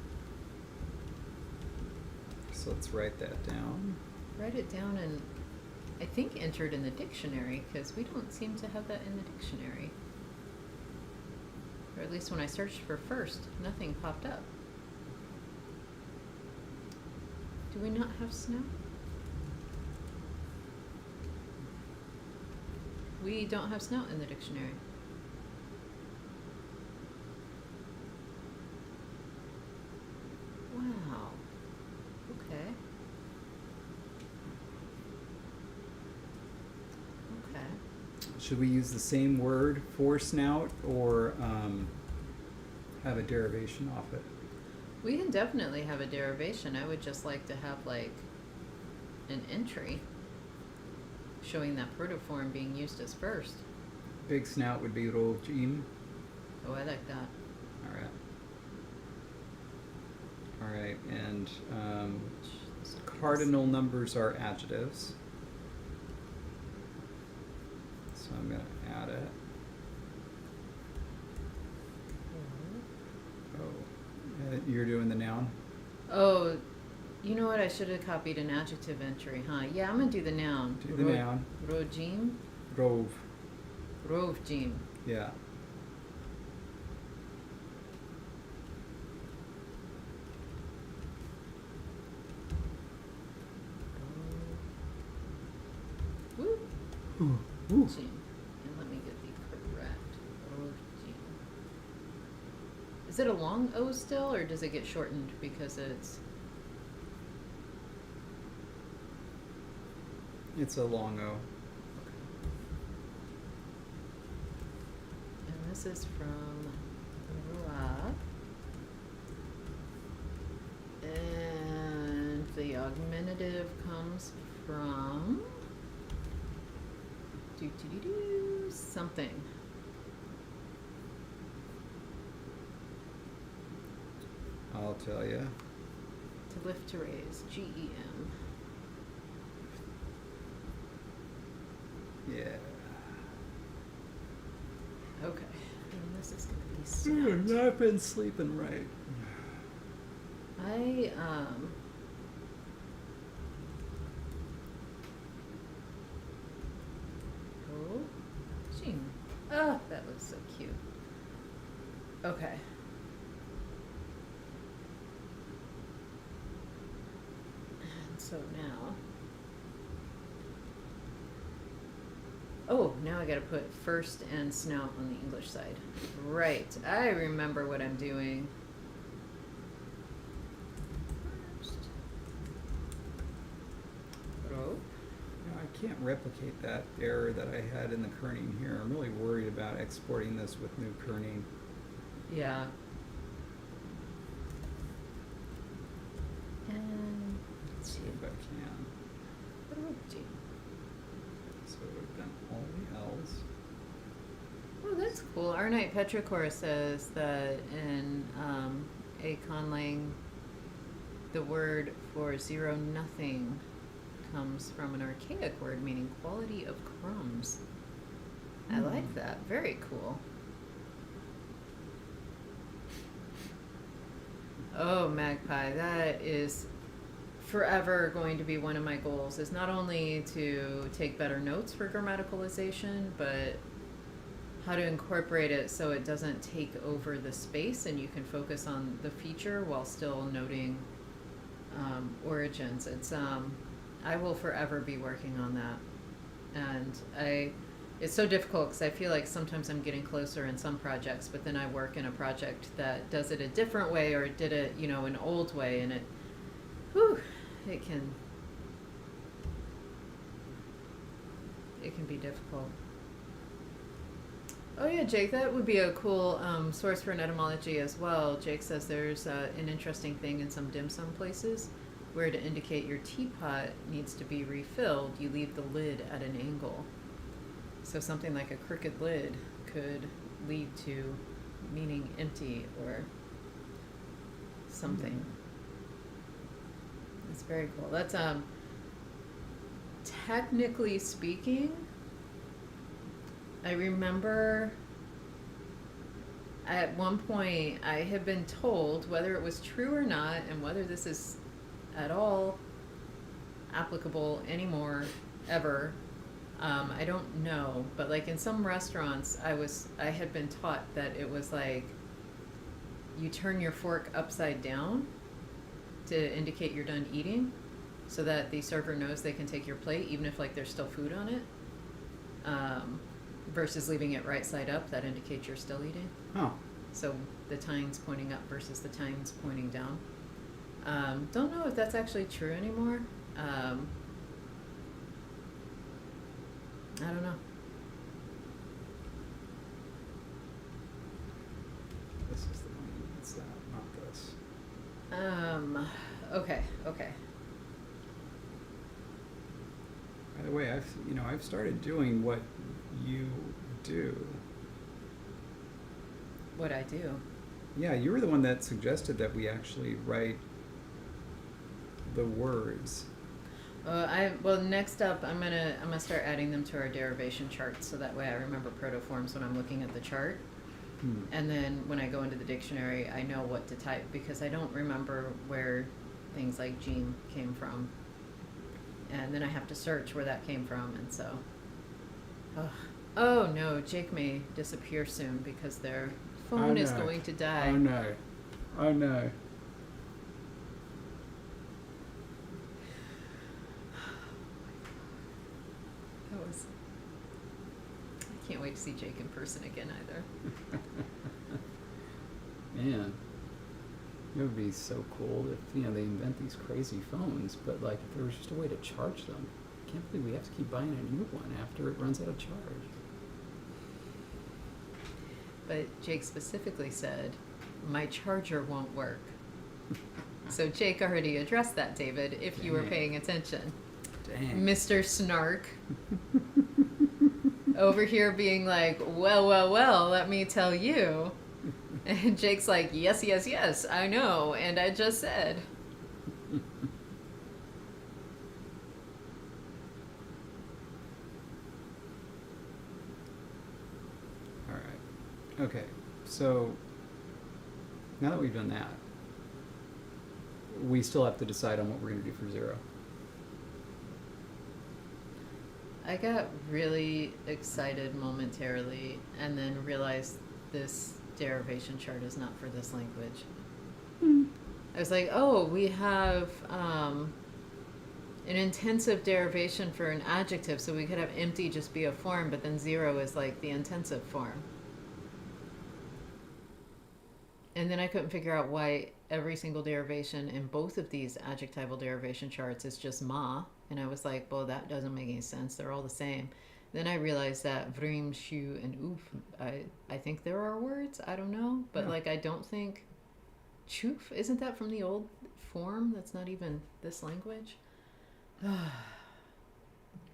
So let's write that down. Write it down and I think entered in the dictionary because we don't seem to have that in the dictionary. Or at least when I searched for first, nothing popped up. Do we not have snout? We don't have snout in the dictionary. Wow. Okay. Okay. Should we use the same word for snout or have a derivation off it? We can definitely have a derivation. I would just like to have like an entry showing that protoform being used as first. Big snout would be rojim. Oh, I like that. All right. All right, and cardinal numbers are adjectives. So I'm going to add it. Oh, you're doing the noun? Oh, you know what? I should have copied an adjective entry, huh? Yeah, I'm gonna do the noun. Do the noun. Rojim. Rov. Rovjim. Yeah. Woo. Ooh. Jim. And let me get the correct. Rovjim. Is it a long O still, or does it get shortened because it's... It's a long O. And this is from Roab. And the augmentative comes from something. I'll tell you. To lift, to raise. GEM. Yeah. Okay. And this is gonna be I've been sleeping right. Oh, Jean. Oh, that looks so cute. Okay. And so now. Oh, now I gotta put first and snout on the English side. Right. I remember what I'm doing. First. Rope. I can't replicate that error that I had in the kerning here. I'm really worried about exporting this with new kerning. Yeah. And Let's see if I can. Rope. So we've done all the L's. Oh, that's cool. Our Knight Petrichor says that in a conlang, the word for zero nothing comes from an archaic word meaning quality of crumbs. I like that. Very cool. Oh, Magpie, that is forever going to be one of my goals, is not only to take better notes for grammaticalization, but how to incorporate it so it doesn't take over the space and you can focus on the feature while still noting origins. It's I will forever be working on that, and it's so difficult because I feel like sometimes I'm getting closer in some projects, but then I work in a project that does it a different way or did it, an old way, and it can be difficult. Oh yeah, Jake, that would be a cool source for an etymology as well. Jake says there's an interesting thing in some dim sum places where to indicate your teapot needs to be refilled, you leave the lid at an angle. So something like a crooked lid could lead to meaning empty or something. That's very cool. That's technically speaking, I remember at one point I had been told, whether it was true or not and whether this is at all applicable anymore ever, I don't know, but like in some restaurants I had been taught that it was like you turn your fork upside down to indicate you're done eating so that the server knows they can take your plate even if like there's still food on it, versus leaving it right side up, that indicates you're still eating. Oh. So the time's pointing up versus the time's pointing down. Don't know if that's actually true anymore. I don't know. This is the one. It's that, not this. Okay. By the way, I've started doing what you do. What I do. Yeah, you were the one that suggested that we actually write the words. Well, next up, I'm gonna start adding them to our derivation charts, so that way I remember protoforms when I'm looking at the chart, and then when I go into the dictionary, I know what to type because I don't remember where things like gene came from, and then I have to search where that came from, and so. Oh no, Jake may disappear soon because their phone is going to die. Oh no. Oh no. I can't wait to see Jake in person again either. Man, it would be so cool if they invent these crazy phones, but like if there was just a way to charge them. I can't believe we have to keep buying a new one after it runs out of charge. But Jake specifically said, my charger won't work. So Jake already addressed that, David, if you were paying attention. Dang. Mr. Snark. Over here being like, well, let me tell you. And Jake's like, yes, I know, and I just said. All right. Okay. So now that we've done that, we still have to decide on what we're going to do for 0. I got really excited momentarily and then realized this derivation chart is not for this language. I was like, oh, we have an intensive derivation for an adjective, so we could have empty just be a form, but then 0 is like the intensive form. And then I couldn't figure out why every single derivation in both of these adjectival derivation charts is just ma. And I was like, well, that doesn't make any sense. They're all the same. Then I realized that vrim, shu, and oof, I think there are words. I don't know. But like, I don't think choof, isn't that from the old form? That's not even this language.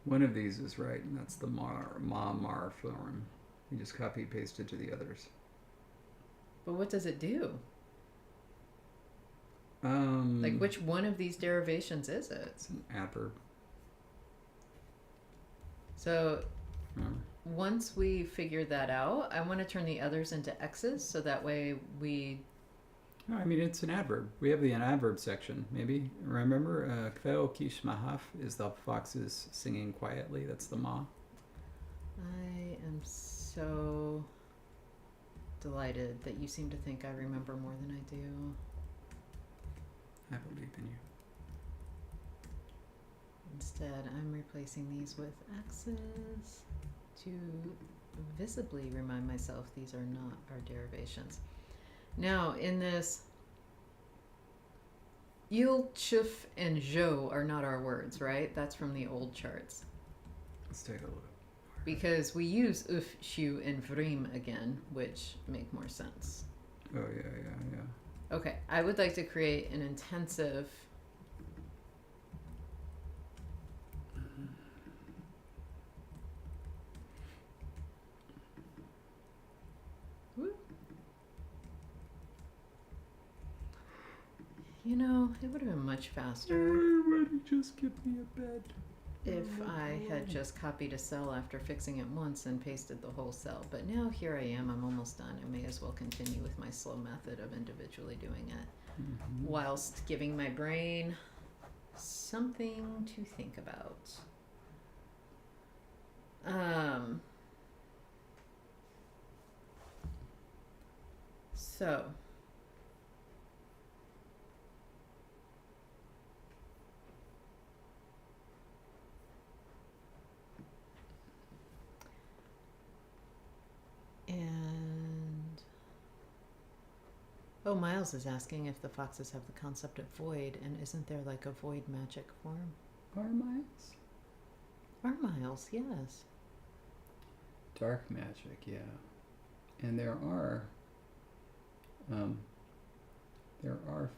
One of these is right, and that's the mar form. You just copy and paste it to the others. But what does it do? Like, which one of these derivations is it? It's an adverb. So once we figure that out, I want to turn the others into X's, so that way we... No, I mean, it's an adverb. We have the adverb section, maybe. Remember, Kveo kish mahaf is the foxes singing quietly. That's the ma. I am so delighted that you seem to think I remember more than I do. I believe in you. Instead, I'm replacing these with X's to visibly remind myself these are not our derivations. Now, in this, il, chuf, and jo are not our words, right? That's from the old charts. Let's take a look. because we use uf, shu, and vrim again, which make more sense. Oh, yeah. Okay, I would like to create an intensive. Whoop. You know, it would have been much faster Everybody just give me a bed. if I had just copied a cell after fixing it once and pasted the whole cell. But now here I am, I'm almost done. I may as well continue with my slow method of individually doing it, whilst giving my brain something to think about. So and oh, Miles is asking if the foxes have the concept of void, and isn't there like a void magic form? Are miles? Are Miles, yes. Dark magic, yeah. And there are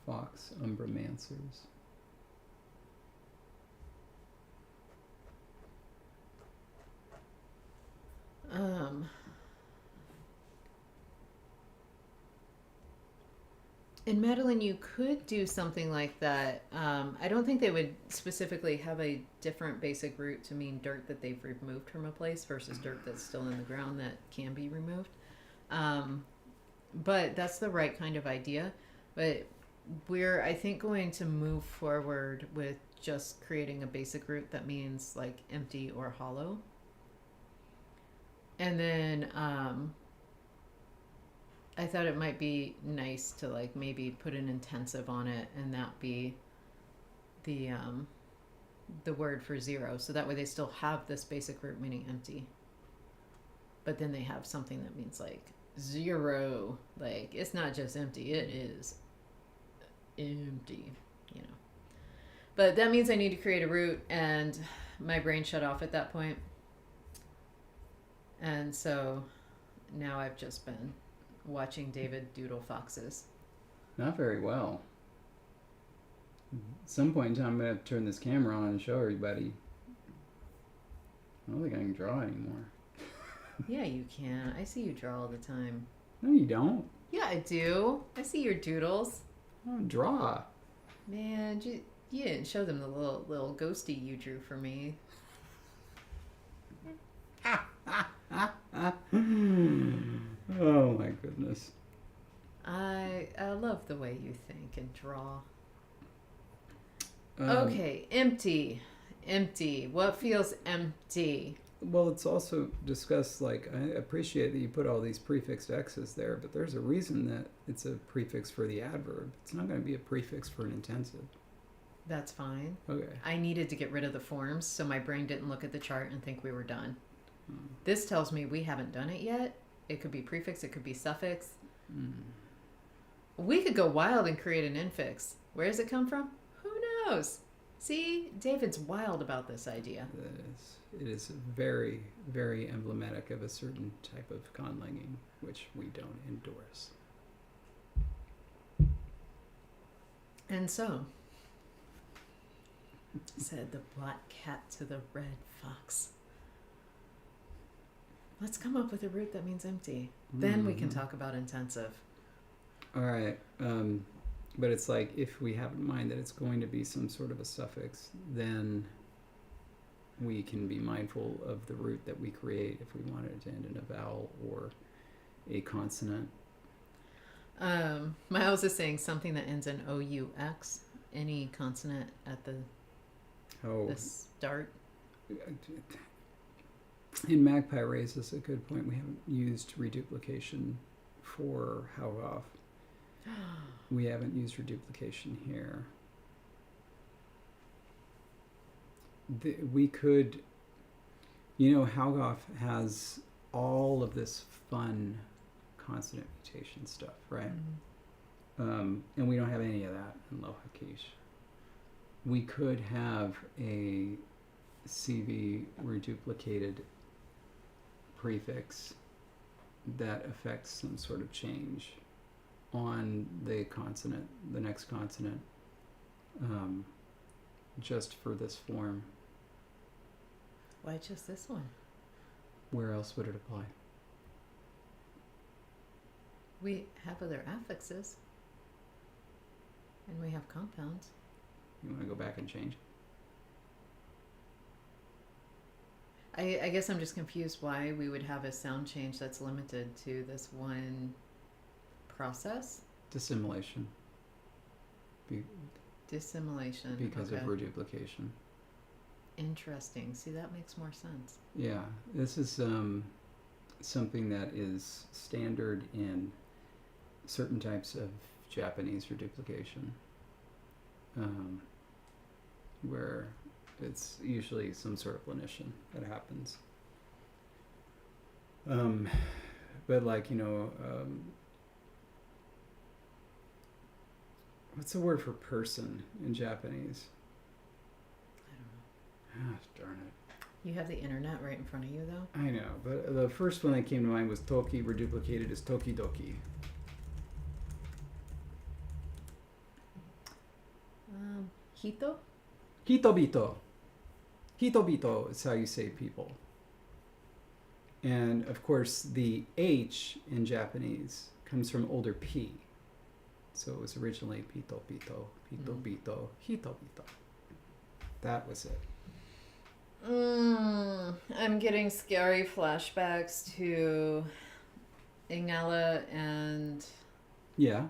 fox umbramancers. And Madeline, you could do something like that. I don't think they would specifically have a different basic root to mean dirt that they've removed from a place versus dirt that's still in the ground that can be removed. But that's the right kind of idea. But we're, I think, going to move forward with just creating a basic root that means like empty or hollow. And then I thought it might be nice to like maybe put an intensive on it and that be the word for zero. So that way they still have this basic root meaning empty. But then they have something that means like zero. Like it's not just empty, it is empty, you know. But that means I need to create a root, and my brain shut off at that point. And so now I've just been watching David doodle foxes. Not very well. At some point in time, I'm going to have to turn this camera on and show everybody. I don't think I can draw anymore. Yeah, you can. I see you draw all the time. No, you don't. Yeah, I do. I see your doodles. I don't draw. Man, you didn't show them the little ghosty you drew for me. Oh my goodness. I love the way you think and draw. Okay, empty. Empty. What feels empty? Well, it's also discussed, like, I appreciate that you put all these prefixed X's there, but there's a reason that it's a prefix for the adverb. It's not going to be a prefix for an intensive. That's fine. Okay. I needed to get rid of the forms so my brain didn't look at the chart and think we were done. This tells me we haven't done it yet. It could be prefix, it could be suffix. We could go wild and create an infix. Where does it come from? Who knows? See, David's wild about this idea. It is very, very emblematic of a certain type of conlanging, which we don't endorse. And so, said the black cat to the red fox, let's come up with a root that means empty. Then we can talk about intensive. All right. But it's like, if we have in mind that it's going to be some sort of a suffix, then we can be mindful of the root that we create if we wanted it to end in a vowel or a consonant. Miles is saying something that ends in O-U-X, any consonant at the start. And Magpie raises a good point. We haven't used reduplication for Haugoff. We haven't used reduplication here. We could, Haugoff has all of this fun consonant mutation stuff, right? And we don't have any of that in Lohakish. We could have a CV reduplicated prefix that affects some sort of change on the consonant, the next consonant, just for this form. Why just this one? Where else would it apply? We have other affixes. And we have compounds. You want to go back and change? I guess I'm just confused why we would have a sound change that's limited to this one process. Dissimilation. Dissimilation. Because okay. of reduplication. Interesting. See, that makes more sense. Yeah, this is something that is standard in certain types of Japanese reduplication, where it's usually some sort of lenition that happens. But like, what's the word for person in Japanese? I don't know. Ah, darn it. You have the internet right in front of you, though? I know, but the first one that came to mind was toki, reduplicated as tokidoki. Hito? Hitobito. Hitobito is how you say people. And of course, the H in Japanese comes from older P. So it was originally pitobito, pitobito, hitobito. That was it. I'm getting scary flashbacks to Ingala and Yeah.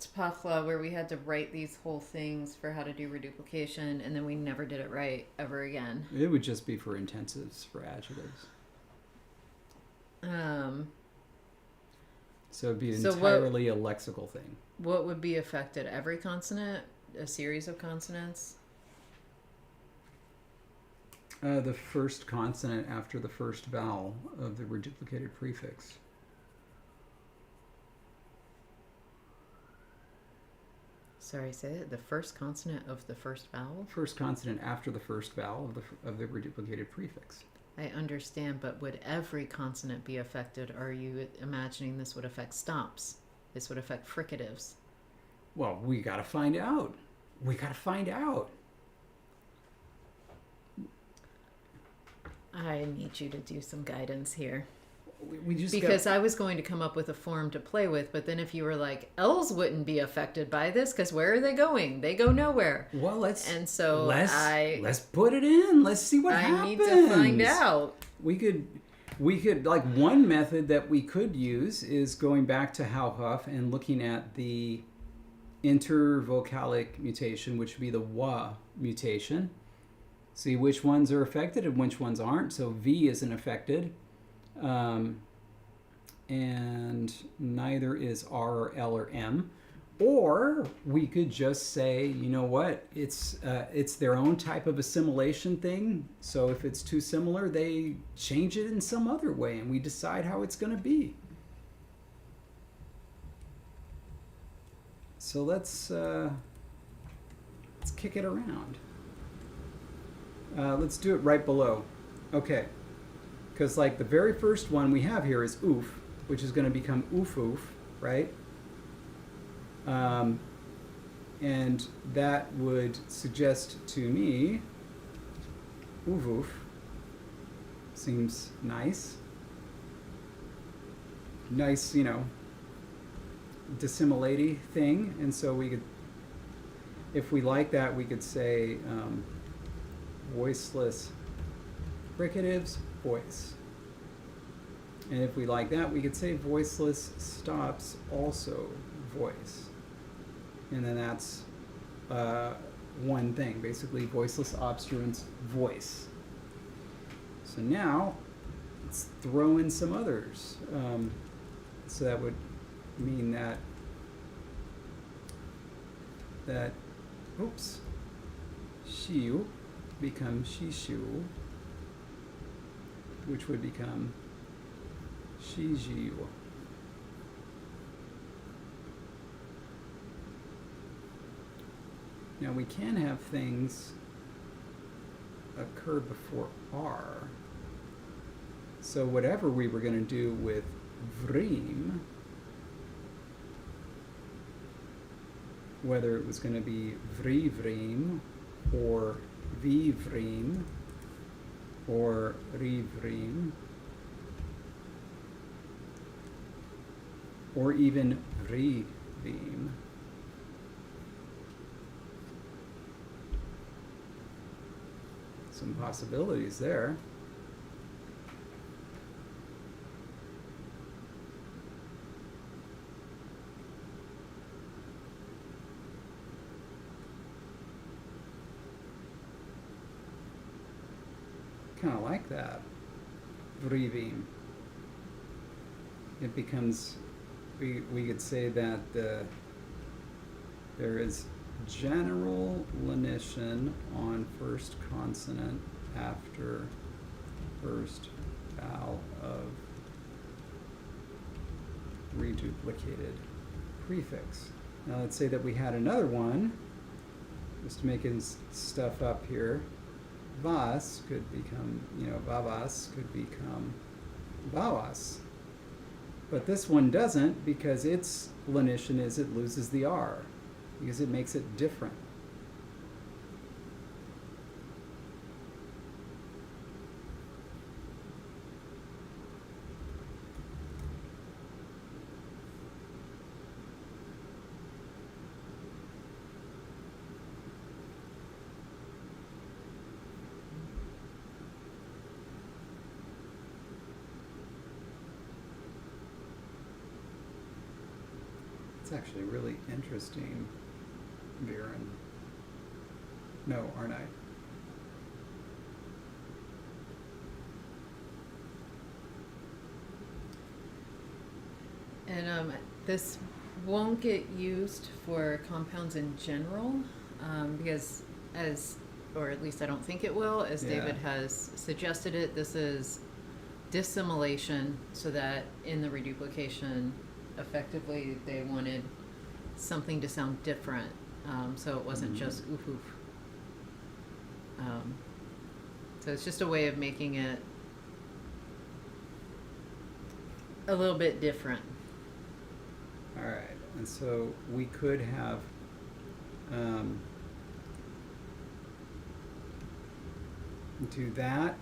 Tapachla, where we had to write these whole things for how to do reduplication, and then we never did it right ever again. It would just be for intensives, for adjectives. So it'd be entirely a lexical thing. What would be affected? Every consonant? A series of consonants? The first consonant after the first vowel of the reduplicated prefix. Sorry, say it. The first consonant of the first vowel? First consonant after the first vowel of the reduplicated prefix. I understand, but would every consonant be affected? Or are you imagining this would affect stops? This would affect fricatives? Well, we gotta find out. We gotta find out. I need you to do some guidance here. We just because I was going to come up with a form to play with, but then if you were like, L's wouldn't be affected by this, because where are they going? They go nowhere. Well, let's put it in. Let's see what happens. I need to find out. We could like one method that we could use is going back to Hauhoff and looking at the intervocalic mutation, which would be the wa mutation. See which ones are affected and which ones aren't. So V isn't affected. And neither is R or L or M. Or we could just say, you know what, it's their own type of assimilation thing. So if it's too similar, they change it in some other way, and we decide how it's going to be. So let's kick it around. Let's do it right below. Okay. Because like the very first one we have here is oof, which is going to become oof oof, right? And that would suggest to me oof oof. Seems nice. Nice, dissimilate thing. And so we could, if we like that, we could say voiceless fricatives, voice. And if we like that, we could say voiceless stops, also voice. And then that's one thing, basically voiceless obstruents, voice. So now let's throw in some others. So that would mean that oops, shiu becomes shishu, which would become shijiu. Now we can have things occur before R. So whatever we were going to do with vreem, whether it was going to be vrivreem or vivreem or rivreem or even vrivim, some possibilities there. Kind of like that. Vrivim. It becomes, we could say that there is general lenition on first consonant after first vowel of reduplicated prefix. Now let's say that we had another one, just making stuff up here. Vas could become, vavas could become vavas. But this one doesn't, because its lenition is it loses the R, because it makes it different. It's actually really interesting, Viren. No, aren't I? And this won't get used for compounds in general, because or at least I don't think it will, as David has suggested it, this is dissimilation, so that in the reduplication, effectively they wanted something to sound different, so it wasn't just oof oof. So it's just a way of making it a little bit different. All right, and so we could have do that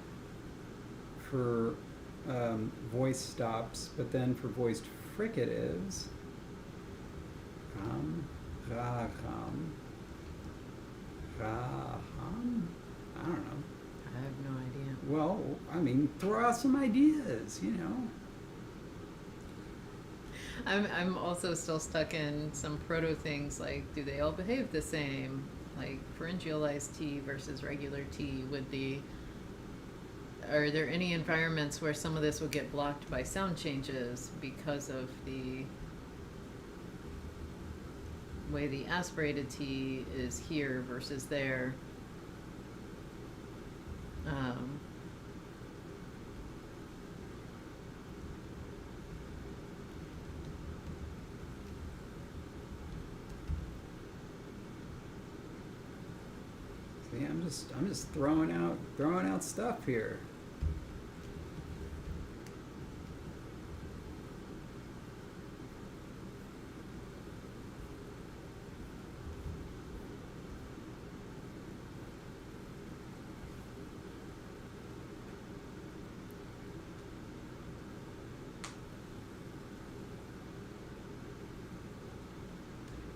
for voice stops, but then for voiced fricatives, ram, raham, raham, I don't know. I have no idea. Well, I mean, throw out some ideas, I'm also still stuck in some proto things, like, do they all behave the same? Like pharyngealized T versus regular T are there any environments where some of this will get blocked by sound changes because of the way the aspirated T is here versus there? See, I'm just throwing out stuff here.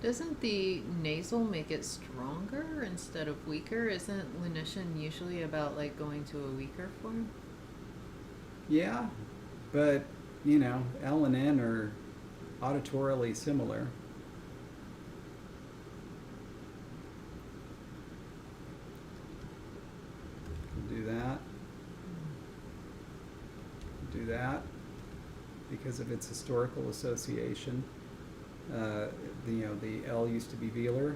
Doesn't the nasal make it stronger instead of weaker? Isn't lenition usually about like going to a weaker form? Yeah, but L and N are auditorily similar. Do that. Do that because of its historical association. The L used to be velar.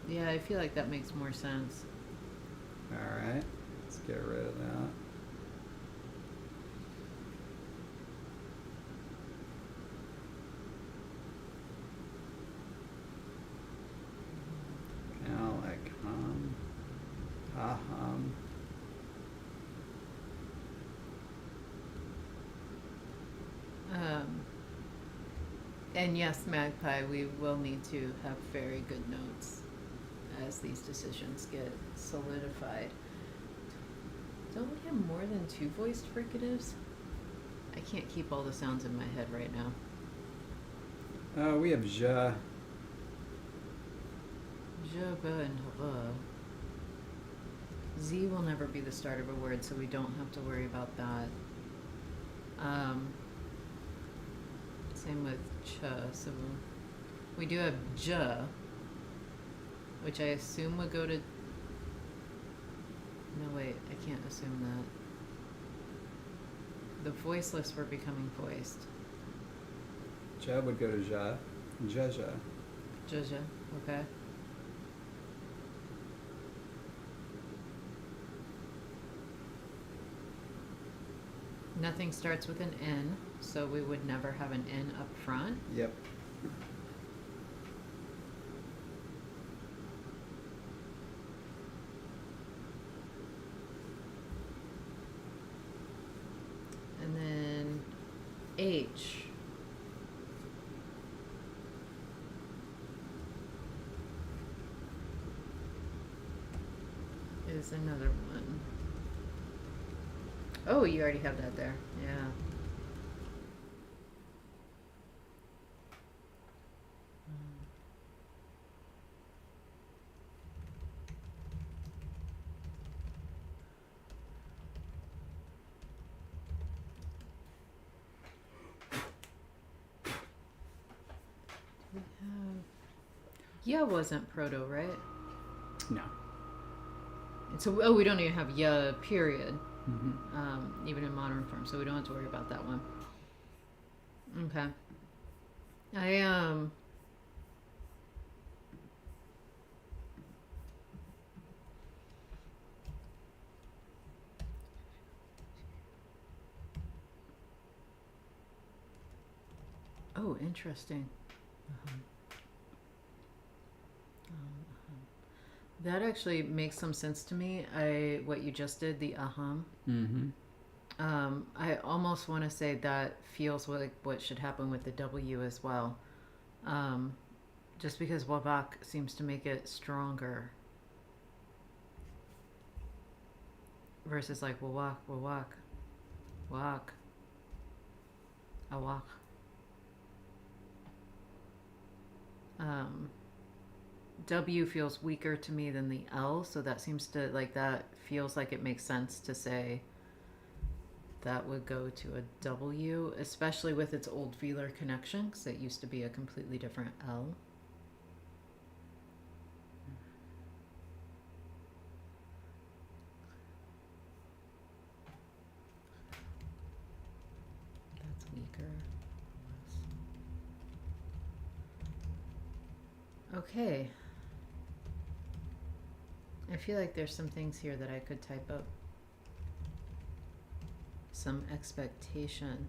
Yeah, I feel like that makes more sense. All right, let's get rid of that. Now like hum, ha hum, And yes, Magpie, we will need to have very good notes as these decisions get solidified. Don't we have more than 2 voiced fricatives? I can't keep all the sounds in my head right now. We have ja. Je, be, and hava. Z will never be the start of a word, so we don't have to worry about that. Same with cha, so we do have ja, which I assume would go to... No, wait, I can't assume that. The voiceless were becoming voiced. Ja would go to ja. Ja. Ja, okay. Nothing starts with an N, so we would never have an N up front. Yep. And then H. Is another one. Oh, you already have that there. Yeah. Yeah, wasn't proto, right? No. So, oh, we don't even have yeah, period. Mm-hmm. Even in modern form, so we don't have to worry about that one. Okay. Oh, interesting. That actually makes some sense to me. What you just did, the aham. Mm-hmm. I almost want to say that feels like what should happen with the W as well. Just because wavak seems to make it stronger. Versus like wawak, wawak, wak, awak. W feels weaker to me than the L, so that seems to, like, that feels like it makes sense to say that would go to a W, especially with its old velar connection, because it used to be a completely different L. That's weaker. Okay. I feel like there's some things here that I could type up. Some expectation.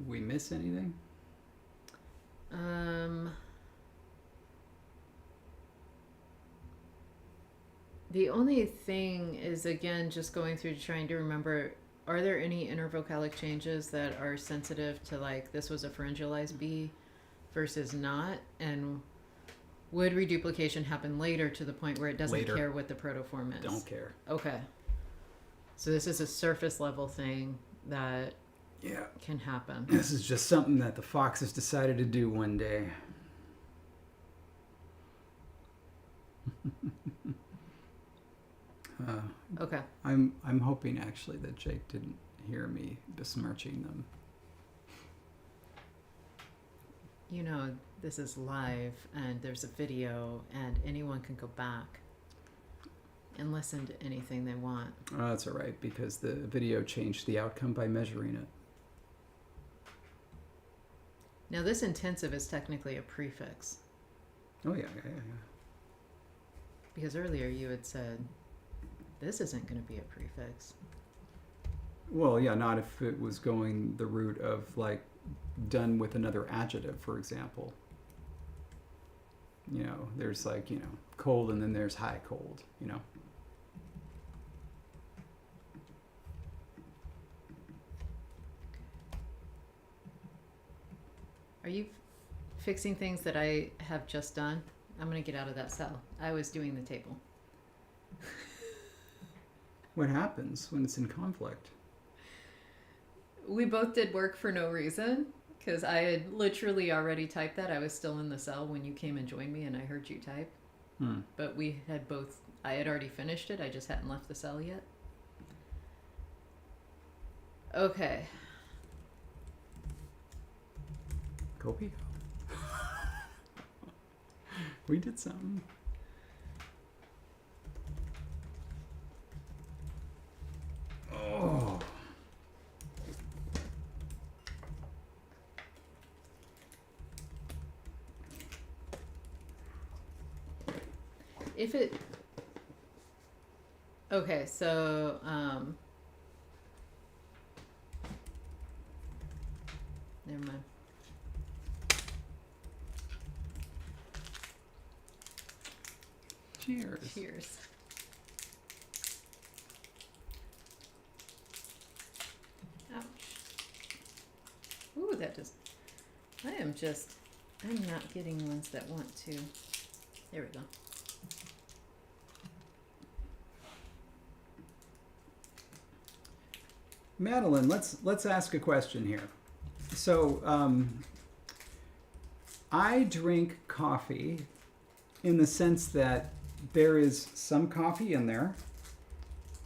We miss anything? The only thing is, again, just going through trying to remember, are there any intervocalic changes that are sensitive to, like, this was a pharyngalized B versus not? And would reduplication happen later to the point where it doesn't care what the protoform is? Don't care. Okay. So this is a surface level thing that Yeah. can happen. This is just something that the Foxes decided to do one day. Okay. I'm hoping actually that Jake didn't hear me besmirching them. You know, this is live and there's a video and anyone can go back and listen to anything they want. Oh, that's all right, because the video changed the outcome by measuring it. Now this intensive is technically a prefix. Oh, yeah. Because earlier you had said, this isn't going to be a prefix. Well, yeah, not if it was going the route of, like, done with another adjective, for example. You know, there's, like, you know, cold and then there's high cold, you know. you fixing things that I have just done? I'm going to get out of that cell. I was doing the table. What happens when it's in conflict? We both did work for no reason because I had literally already typed that. I was still in the cell when you came and joined me and I heard you type. But we had both, I had already finished it. I just hadn't left the cell yet. Okay. Copy. We did something. Oh. If it... Okay, so, never mind. Cheers. Cheers. Ouch. Ooh, that just... I'm not getting ones that want to... There we go. Madeline, let's ask a question here. So, I drink coffee in the sense that there is some coffee in there,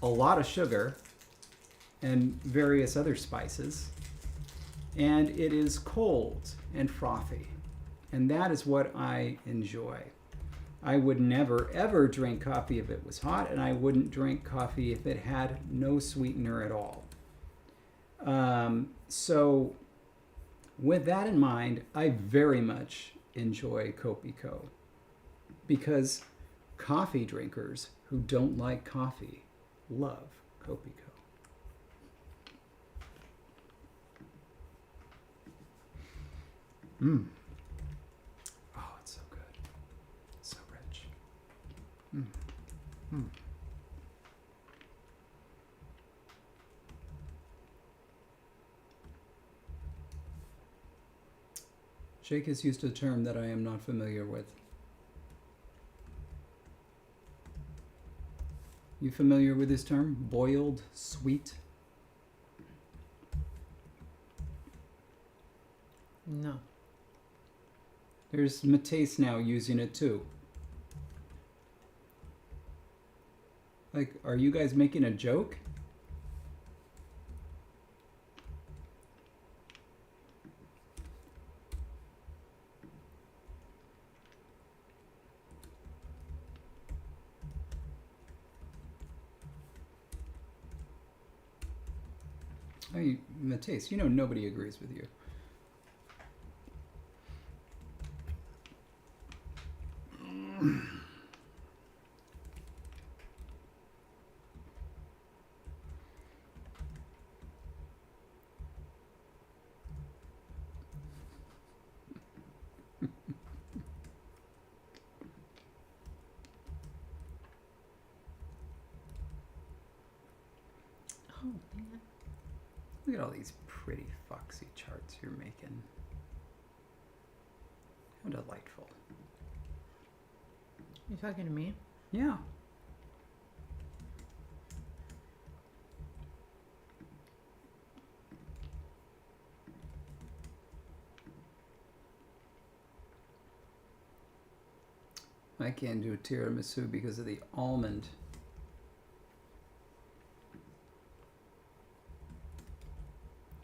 a lot of sugar, and various other spices, and it is cold and frothy, and that is what I enjoy. I would never ever drink coffee if it was hot, and I wouldn't drink coffee if it had no sweetener at all. So with that in mind, I very much enjoy Kopiko because coffee drinkers who don't like coffee love Kopiko. Oh, it's so good. So rich. Jake has used a term that I am not familiar with. You familiar with this term? Boiled sweet? No. There's Mateus now using it too. Like, are you guys making a joke? Hey, Mateus, you know nobody agrees with you. Oh, man. Look at all these pretty foxy charts you're making. How delightful. You talking to me? Yeah. I can't do tiramisu because of the almond.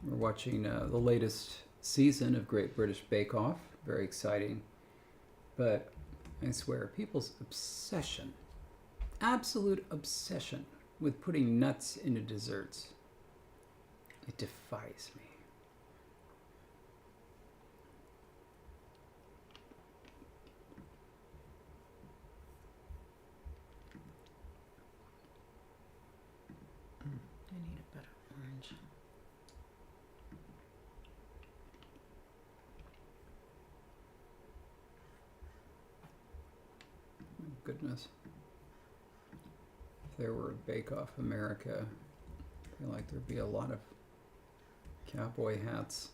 We're watching the latest season of Great British Bake Off. Very exciting. But I swear, people's obsession, absolute obsession with putting nuts into desserts, it defies me. I need a better orange. Goodness. If there were a Bake Off America, I feel like there'd be a lot of cowboy hats.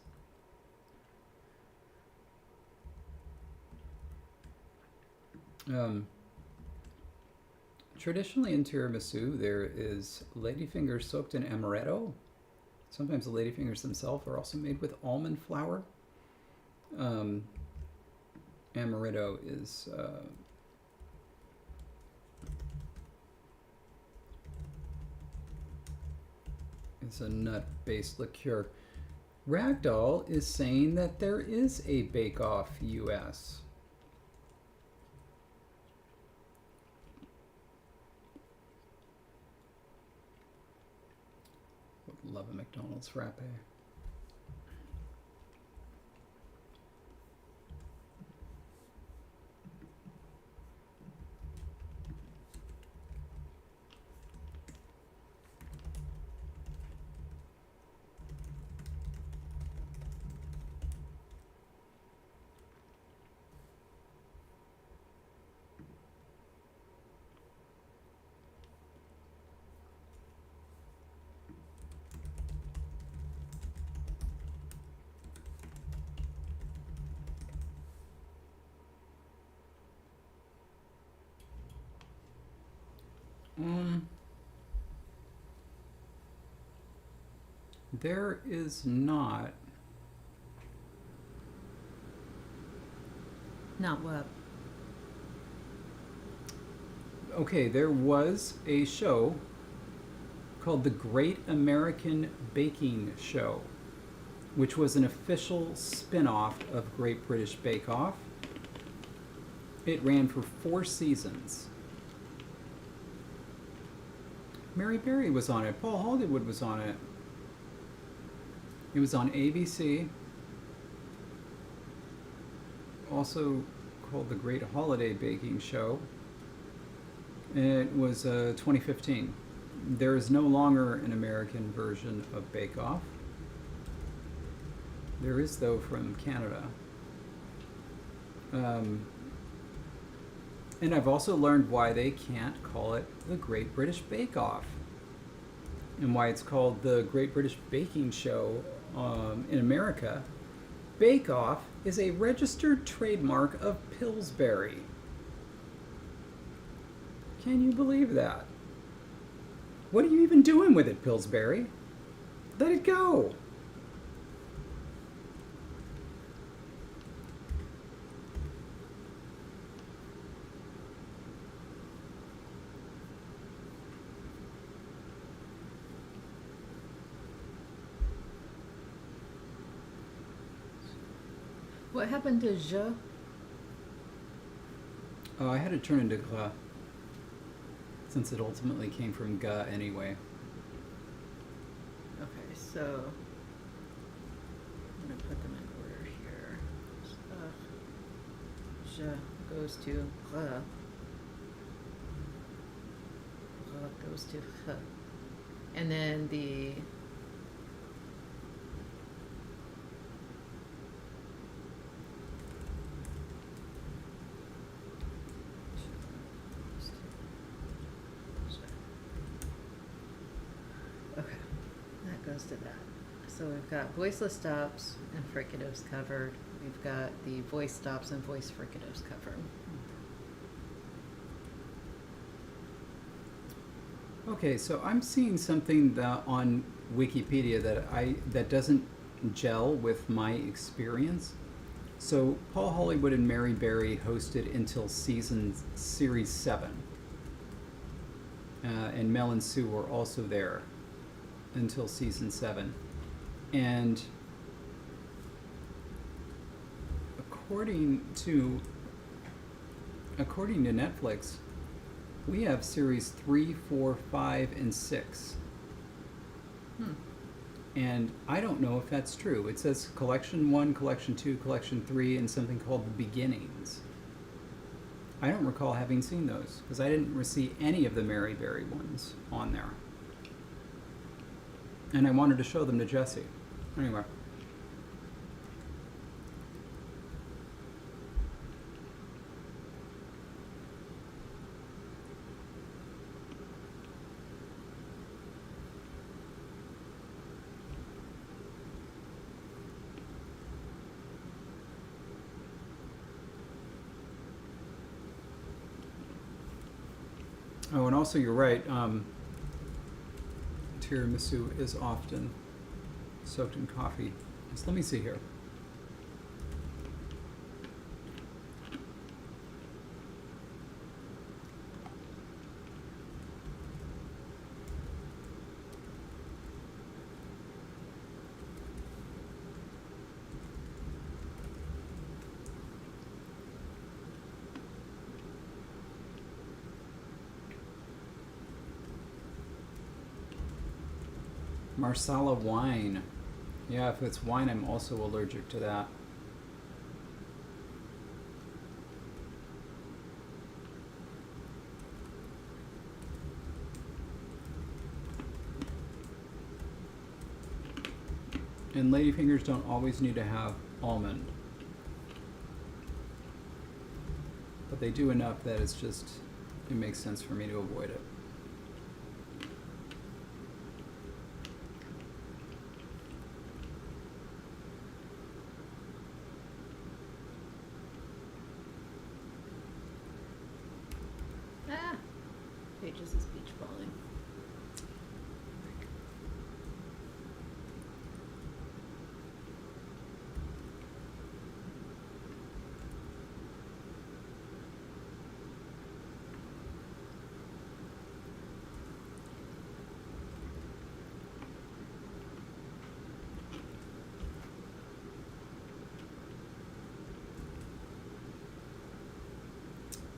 Um, Traditionally in tiramisu, there is ladyfingers soaked in amaretto. Sometimes the ladyfingers themselves are also made with almond flour. Amaretto is a nut-based liqueur. Ragdoll is saying that there is a Bake Off US. Would love a McDonald's frappe. There is not. Not what? Okay, there was a show called The Great American Baking Show, which was an official spin-off of Great British Bake Off. It ran for 4 seasons. Mary Berry was on it. Paul Hollywood was on it. It was on ABC. Also called The Great Holiday Baking Show. It was 2015. There is no longer an American version of Bake Off. There is, though, from Canada. And I've also learned why they can't call it the Great British Bake Off, and why it's called the Great British Baking Show in America. Bake Off is a registered trademark of Pillsbury. Can you believe that? What are you even doing with it, Pillsbury? Let it go. What happened to je? I had to turn into gras, since it ultimately came from ga anyway. Okay, so I'm gonna put them in order here. Je goes to re. Re goes to he. And then the okay, that goes to that. So we've got voiceless stops and fricatives covered. We've got the voice stops and voice fricatives covered. Okay, so I'm seeing something that on Wikipedia that doesn't gel with my experience. So Paul Hollywood and Mary Berry hosted until series 7, and Mel and Sue were also there until season 7, and according to Netflix, we have series 3, 4, 5, and 6. And I don't know if that's true. It says collection 1, collection 2, collection 3, and something called the beginnings. I don't recall having seen those, because I didn't see any of the Mary Berry ones on there. And I wanted to show them to Jesse. Anyway. Oh, and also you're right. Tiramisu is often soaked in coffee. So let me see here. Marsala wine. Yeah, if it's wine, I'm also allergic to that. And ladyfingers don't always need to have almond. But they do enough that it's just, it makes sense for me to avoid it. Ah! Pages is beach balling.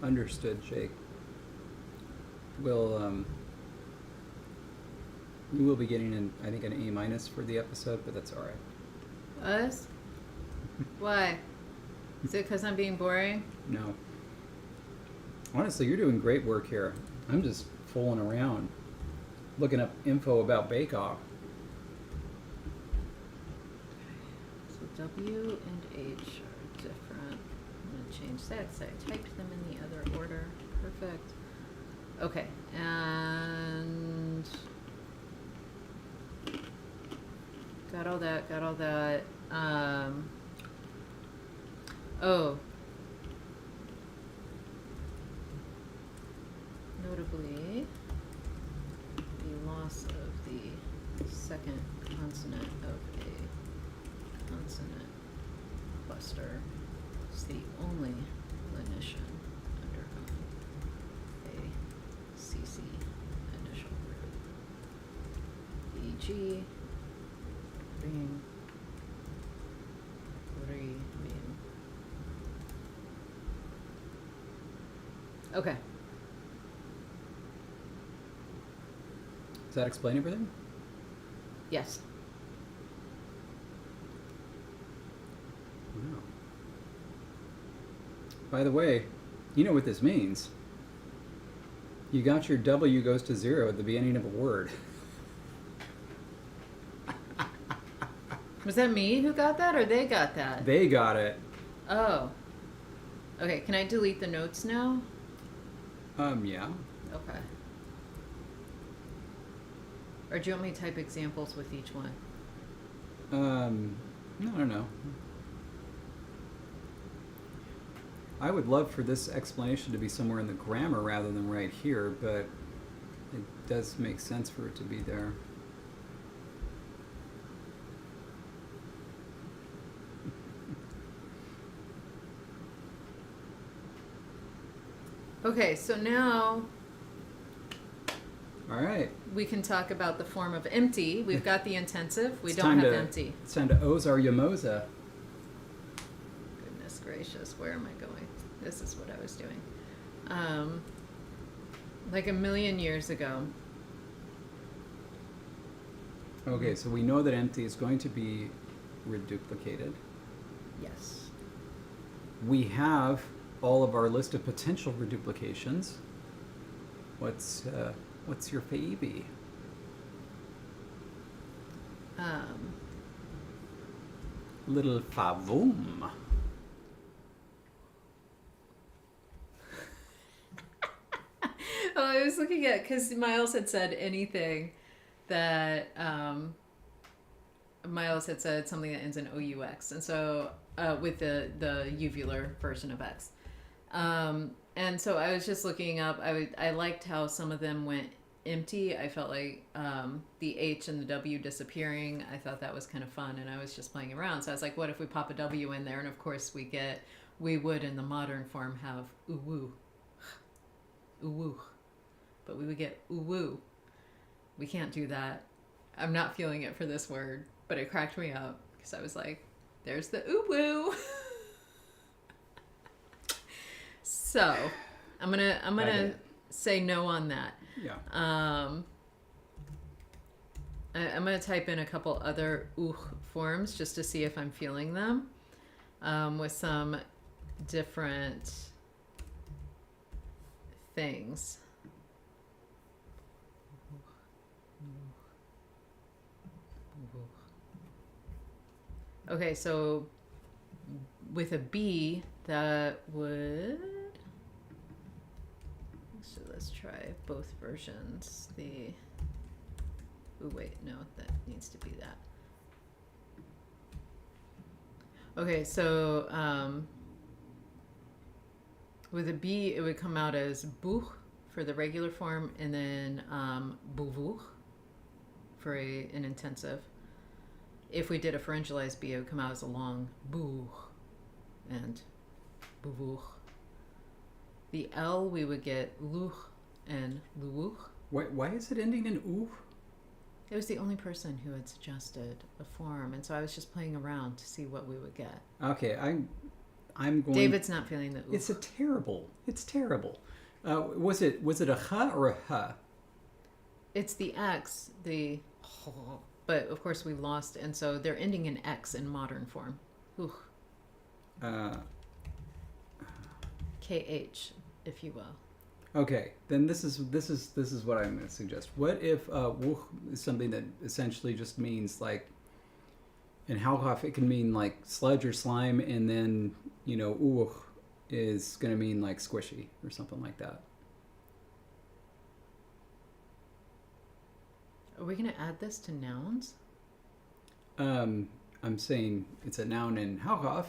Understood, Jake. We'll, we will be getting an, I think, an A minus for the episode, but that's all right. Us? Why? Is it because I'm being boring? No. Honestly, you're doing great work here. I'm just fooling around, looking up info about Bake Off. So W and H are different. I'm going to change that because I typed them in the other order. Perfect. Okay, and got all that, oh. Notably, the loss of the second consonant of a consonant cluster is the only lenition undergone a CC initial group. E.g. ring, ring. Okay. Does that explain everything? Yes. Wow. By the way, you know what this means. You got your W goes to 0 at the beginning of a word. Was that me who got that or they got that? They got it. Oh. Okay, can I delete the notes now? Yeah. Okay. Or do you want me to type examples with each one? No, I don't know. I would love for this explanation to be somewhere in the grammar rather than right here, but it does make sense for it to be there. Okay, so now All right. we can talk about the form of empty. We've got the intensive. We It's don't time have to- empty. It's time to Ozar Yamosa. Goodness gracious, where am I going? This is what I was doing. Like a million years ago. Okay, so we know that empty is going to be reduplicated. Yes. We have all of our list of potential reduplications. What's your baby? Little favum. Oh, I was looking at, because Miles had said anything that, Miles had said something that ends in OUX, and so, with the uvular version of X. And so I was just looking up. I liked how some of them went empty. I felt like the H and the W disappearing. I thought that was kind of fun, and I was just playing around. So I was like, what if we pop a W in there? And of course we would in the modern form have uwu, uwu, but we would get uwu. We can't do that. I'm not feeling it for this word, but it cracked me up because I was like, there's the uwu. So I'm gonna say no on that. Yeah. I'm gonna type in a couple other forms just to see if I'm feeling them, with some different things. Okay, so with a B, that would. So let's try both versions. Oh wait, no, that needs to be that. Okay, so with a B, it would come out as buch for the regular form, and then buvuch for an intensive. If we did a pharyngalized B, it would come out as a long buch and buvuch. The L, we would get luch and luwuch. Why is it ending in ooh? It was the only person who had suggested a form, and so I was just playing around to see what we would get. Okay, I'm going. David's not feeling the ooh. It's terrible. Was it a ha or a ha? It's the X, but of course we lost, and so they're ending in X in modern form. Ooh. KH, if you will. Okay, then this is what I'm going to suggest. What if wuch is something that essentially just means like, in Hauhoff it can mean like sludge or slime, and then uuch is going to mean like squishy or something like that. Are we going to add this to nouns? I'm saying it's a noun in Hauhoff.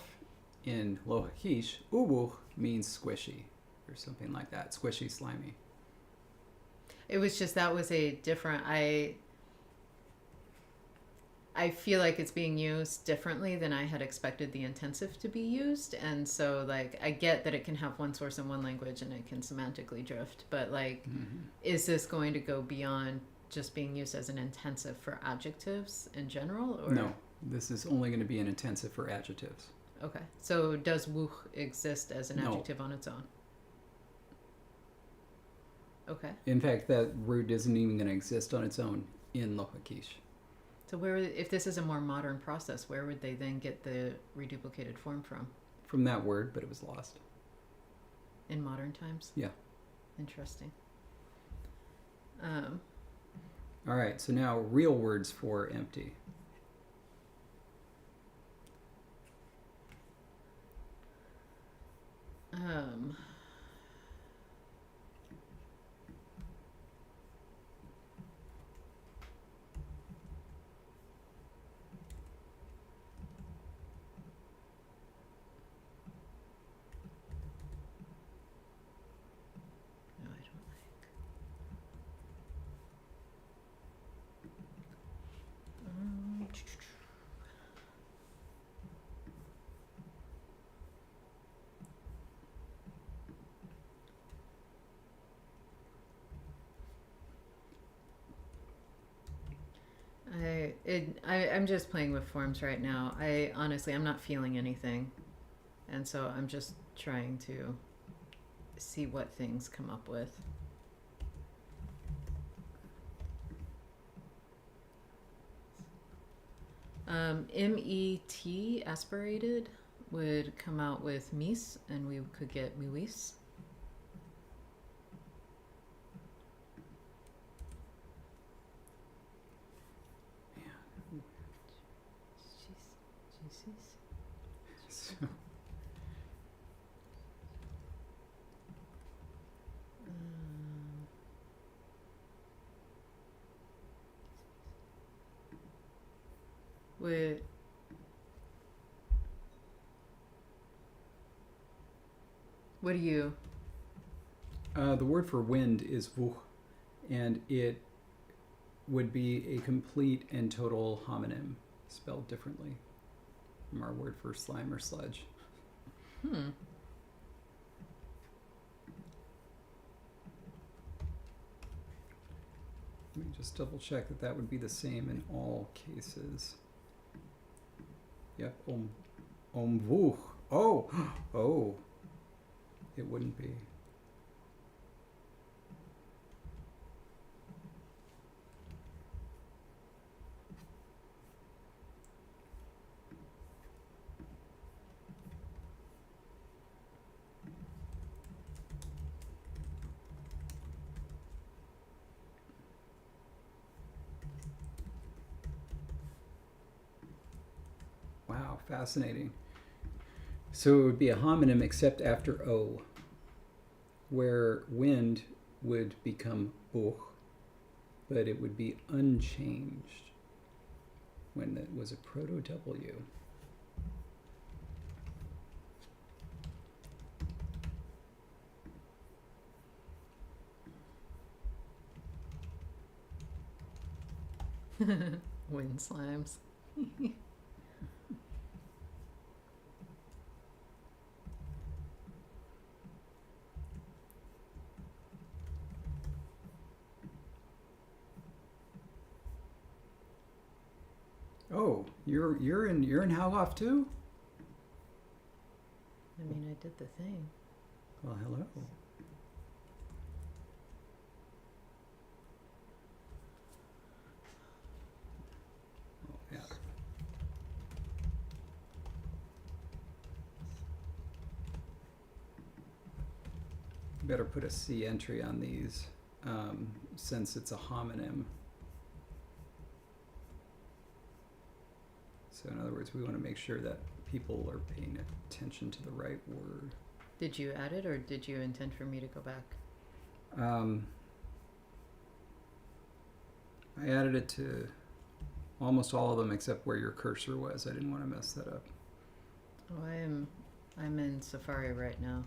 In Lohakish, uuch means squishy or something like that. Squishy, slimy. It was just that was a different. I feel like it's being used differently than I had expected the intensive to be used, and so like I get that it can have one source in one language and it can semantically drift, but like, is this going to go beyond just being used as an intensive for adjectives in general, or no? This is only going to be an intensive for adjectives. Okay, so does wuch exist as an adjective on its own? Okay. In fact, that root isn't even going to exist on its own in Lohakish. So if this is a more modern process, where would they then get the reduplicated form from? From that word, but it was lost. In modern times? Yeah. Interesting. All right, so now real words for empty. No, I don't like. I'm just playing with forms right now. I'm not feeling anything, and so I'm just trying to see what things come up with. MET, aspirated, would come out with mis, and we could get miwis. So, Would what do you The word for wind is vuh, and it would be a complete and total homonym, spelled differently from our word for slime or sludge. Hmm. Let me just double check that that would be the same in all cases. Yep, vuh. Oh, oh, it wouldn't be. Wow, fascinating. So it would be a homonym except after O, where wind would become buh, but it would be unchanged when it was a proto-W. Wind slimes. Oh, you're in Haugoff too? I mean, I did the thing. Well, hello. Oh, yeah. Better put a C entry on these, since it's a homonym. So in other words, we want to make sure that people are paying attention to the right word. Did you add it, or did you intend for me to go back? I added it to almost all of them except where your cursor was. I didn't want to mess that up. Oh, I'm in Safari right now.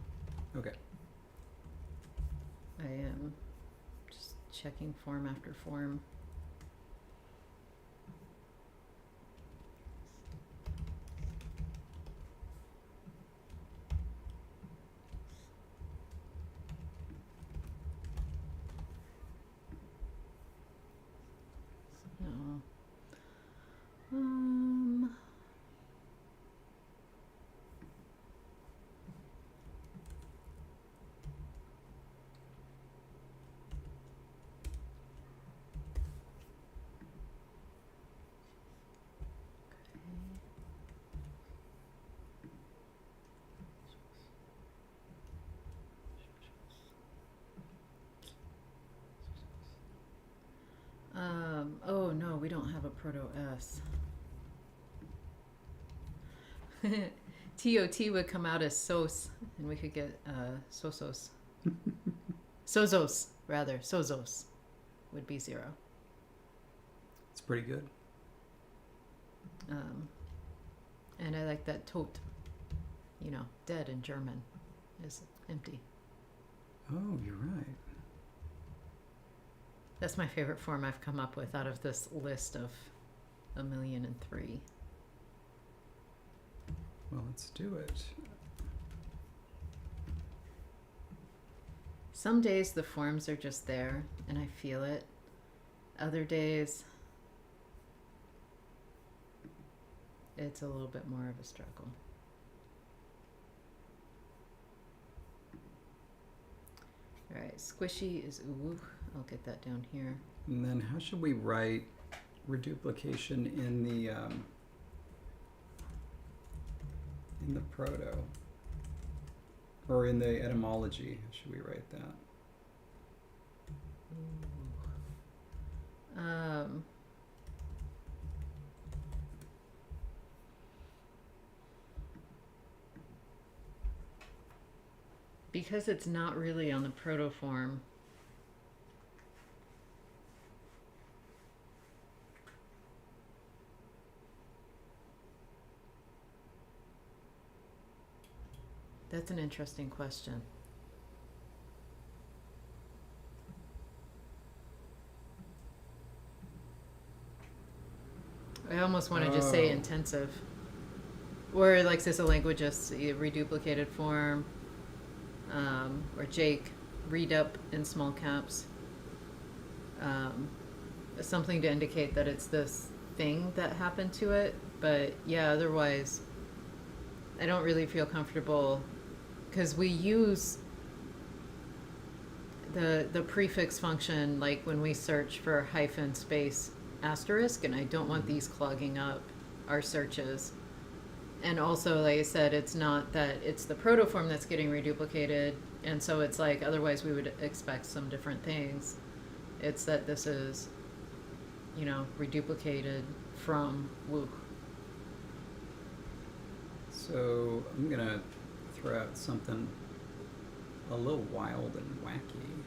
Okay. I am just checking form after form. No. Oh no, we don't have a proto S. TOT would come out as SOS, and we could get SOSOS. SOZOS, rather. SOZOS would be 0. It's pretty good. And I like that tot. You know, dead in German is empty. Oh, you're right. That's my favorite form I've come up with out of this list of 1,000,003. Well, let's do it. Some days the forms are just there and I feel it. Other days it's a little bit more of a struggle. All right, squishy is ooh. I'll get that down here. And then how should we write reduplication in the proto? Or in the etymology, how should we write that? Because it's not really on the proto form, that's an interesting question. I almost want to just say Oh. intensive. Or like says a language is a reduplicated form. Or Jake, read up in small caps. Something to indicate that it's this thing that happened to it. But yeah, otherwise, I don't really feel comfortable because we use the prefix function like when we search for hyphen space asterisk, and I don't want these clogging up our searches. And also, like I said, it's not that it's the protoform that's getting reduplicated, and so it's like otherwise we would expect some different things. It's that this is, reduplicated from woo. So I'm gonna throw out something a little wild and wacky.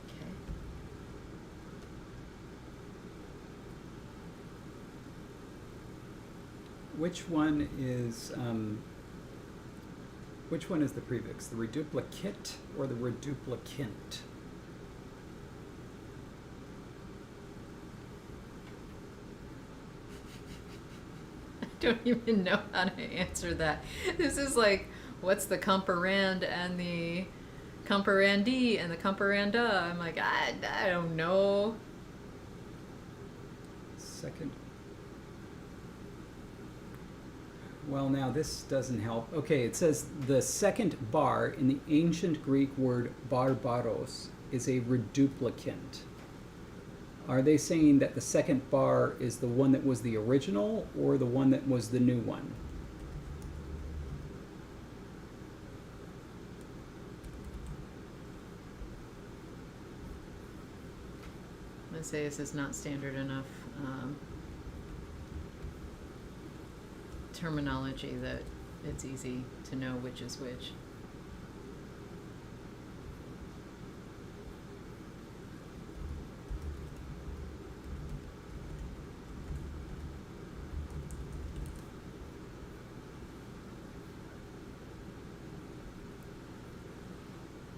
Okay. Which one is the prefix? The reduplicate or the reduplicant? I don't even know how to answer that. This is like, what's the comparand and the comparandee and the comparanda? I'm like, I don't know. Second. Well, now this doesn't help. Okay, it says the second bar in the ancient Greek word barbaros is a reduplicant. Are they saying that the second bar is the one that was the original or the one that was the new one? Let's say this is not standard enough terminology that it's easy to know which is which.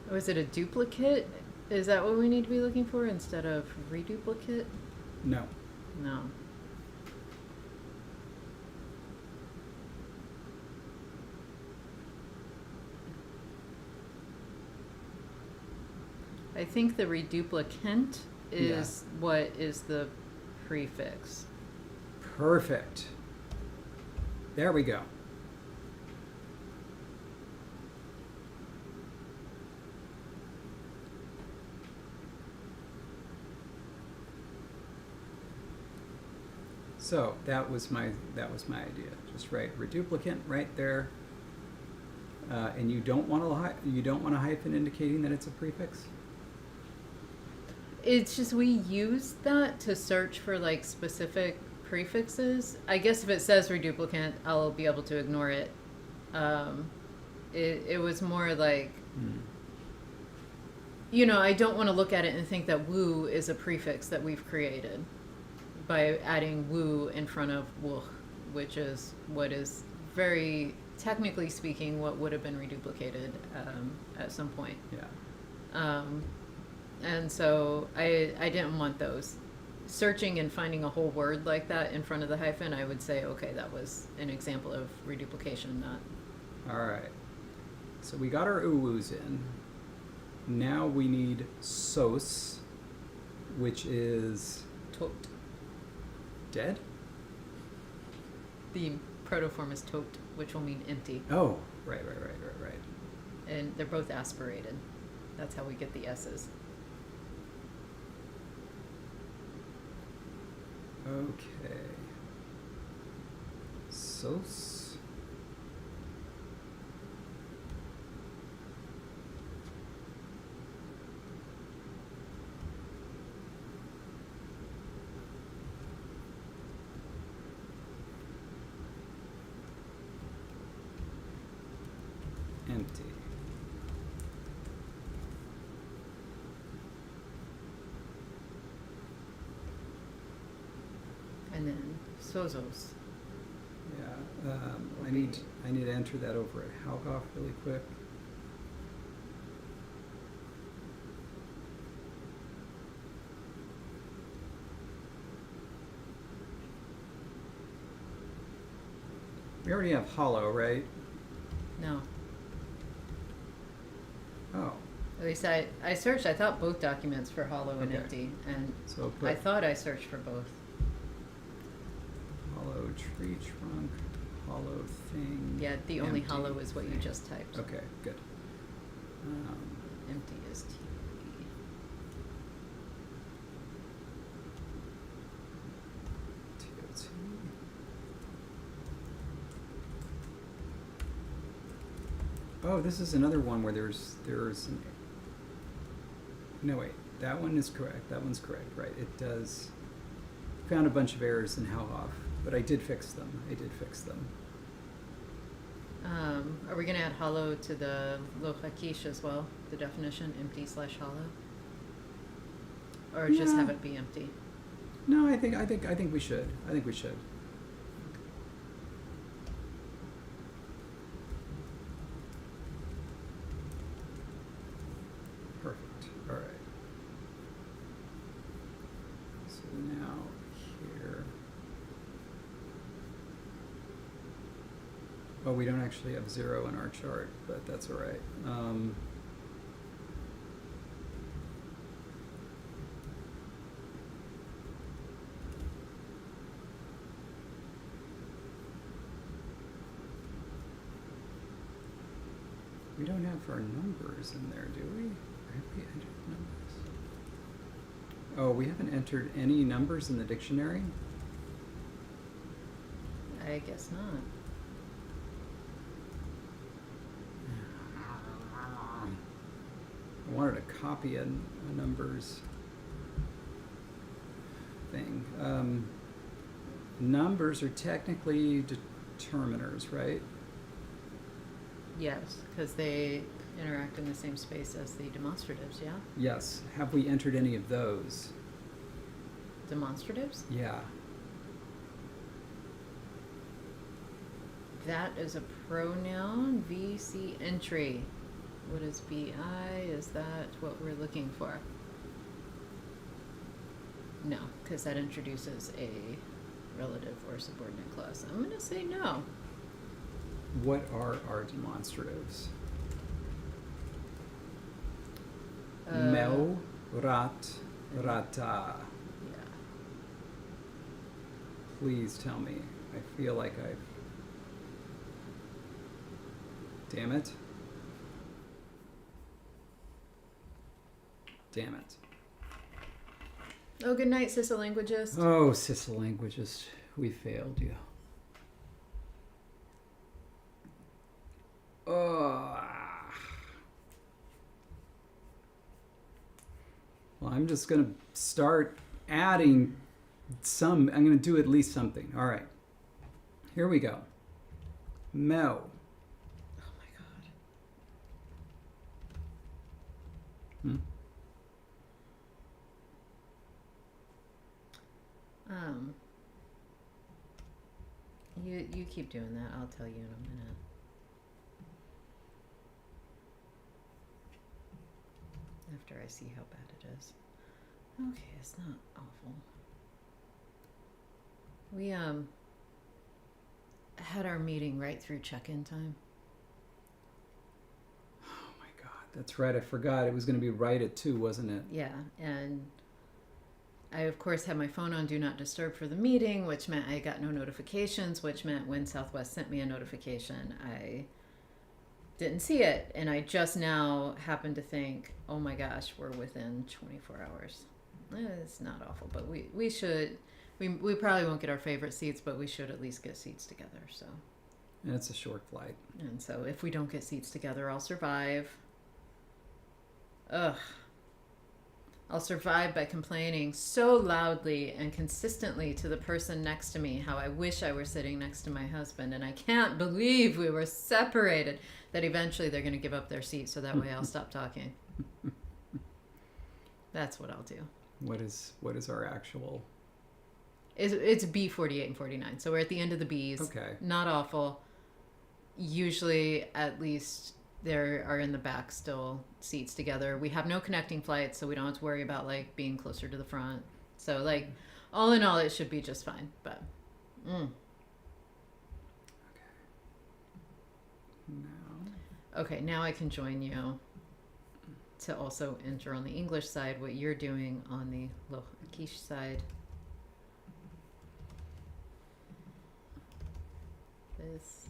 Oh, is it a duplicate? Is that what we need to be looking for instead of reduplicate? No. No. I think the reduplicant is what is the prefix. Perfect. There we go. So that was my idea. Just write reduplicant right there, and you don't want a hyphen indicating that it's a prefix. It's just we use that to search for like specific prefixes. I guess if it says reduplicant, I'll be able to ignore it. It was more like, I don't want to look at it and think that woo is a prefix that we've created by adding woo in front of woo, which is what is very technically speaking what would have been reduplicated at some point. Yeah. And so I didn't want those. Searching and finding a whole word like that in front of the hyphen, I would say, okay, that was an example of reduplication, not... All right. So we got our uwus in. Now we need sos, which is Tot. dead? The protoform is tot, which will mean empty. Oh, right. And they're both aspirated. That's how we get the S's. Okay. Sos. Empty. And then sozos. Yeah. I need to enter that over at Halgoff really quick. We already have hollow, right? No. Oh, At least I searched, I thought both documents for hollow and Okay. empty, and so put I thought I searched for both. hollow tree trunk, hollow thing. Yeah, the only empty hollow is what you thing. just typed. Okay, good. Empty is T. TOT. Oh, this is another one where there's an. No, wait. That one is correct. That one's correct, right? It does. Found a bunch of errors in how off, but I did fix them. Are we gonna add hollow to the lochakish as well? The definition, empty/hollow, or just Yeah. have it be empty? No, I think we should. I think we should. Perfect. All right. So now here. Oh, we don't actually have 0 in our chart, but that's all right. We don't have our numbers in there, do we? Or have we entered numbers? Oh, we haven't entered any numbers in the dictionary? I guess not. I wanted to copy a numbers thing. Numbers are technically determiners, right? Yes, because they interact in the same space as the demonstratives. Yeah, Yes. Have we entered any of those? demonstratives. Yeah. That is a pronoun. VC entry. What is BI? Is that what we're looking for? No, because that introduces a relative or subordinate clause. I'm going to say no. What are our demonstratives? Mel, rat, rata. Yeah. Please tell me. I feel like I've... Damn it. Damn it. Oh, good night, Languagist. Oh, Languagist, we failed you. Oh. Well, I'm just going to start adding some. I'm going to do at least something. All right. Here we go. Mel. Oh my Hmm? god. You keep doing that. I'll tell you in a minute. After I see how bad it is. Okay, it's not awful. We had our meeting right through check-in time. Oh my God. That's right. I forgot. It was going to be right at 2, wasn't it? Yeah, and I of course had my phone on Do Not Disturb for the meeting, which meant I got no notifications, which meant when Southwest sent me a notification, I didn't see it. And I just now happened to think, oh my gosh, we're within 24 hours. It's not awful, but we should, we probably won't get our favorite seats, but we should at least get seats together. So, And it's a short flight. and so if we don't get seats together, I'll survive. Ugh. I'll survive by complaining so loudly and consistently to the person next to me how I wish I were sitting next to my husband and I can't believe we were separated, that eventually they're going to give up their seat so that way I'll stop talking. That's what I'll do. What is our actual... It's B 48 and 49. So we're at the end of the B's. Okay. Not awful. Usually at least there are in the back still seats together. We have no connecting flights, so we don't have to worry about like being closer to the front. So like all in all, it should be just fine. But Okay. Now. Okay, now I can join you to also enter on the English side what you're doing on the Lokish side. This.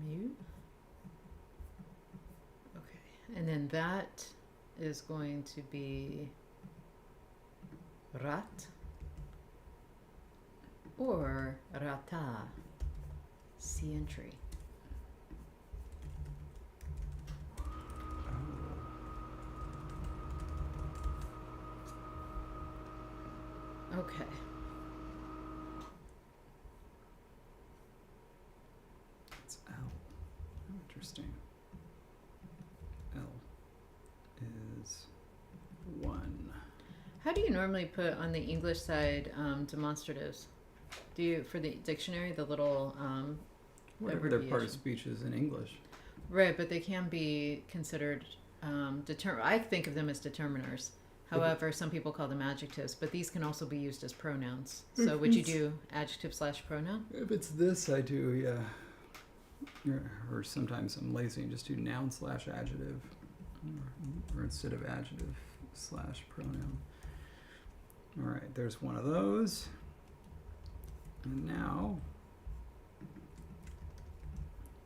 Mute. Okay, and then that is going to be rat or rata, C entry. Okay. It's L. Interesting. L is 1. How do you normally put on the English side demonstratives? Do you, for the dictionary, the little Whatever their part of abbreviation? speech is in English. Right, but they can be considered I think of them as determiners. However, some people call them adjectives, but these can also be used as pronouns. So would you do adjective / pronoun? If it's this, I do, yeah. Or sometimes I'm lazy and just do noun / adjective. Or instead of adjective / pronoun. All right, there's one of those. And now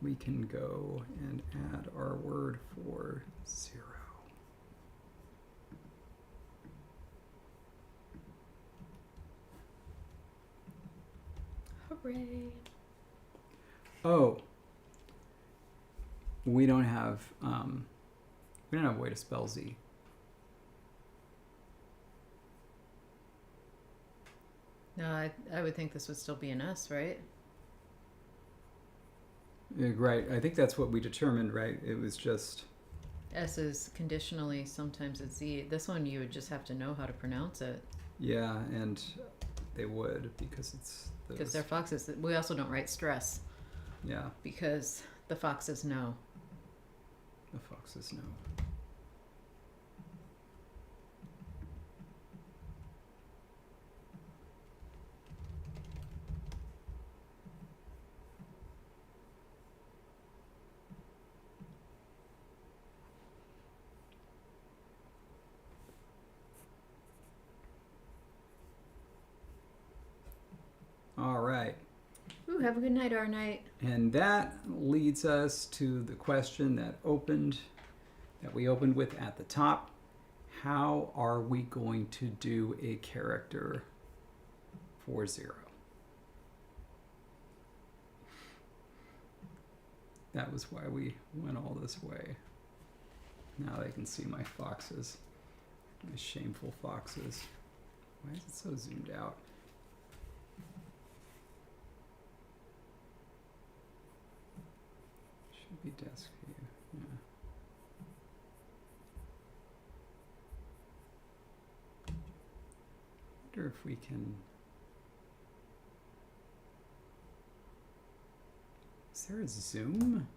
we can go and add our word for 0. Hooray! Oh, we don't have a way to spell Z. No, I would think this would still be an S, right? Right, I think that's what we determined, right? It was just, S is conditionally, sometimes it's Z. This one you would just have to know how to pronounce it. yeah, and they would because it's Because they're foxes. We also don't write stress yeah, because the foxes know. the foxes know. All right. Ooh, have a good night, our night. And that leads us to the question that we opened with at the top. How are we going to do a character for 0? That was why we went all this way. Now they can see my foxes, my shameful foxes. Why is it so zoomed out? Should be desk view. Yeah. Wonder if we can. Is there a zoom?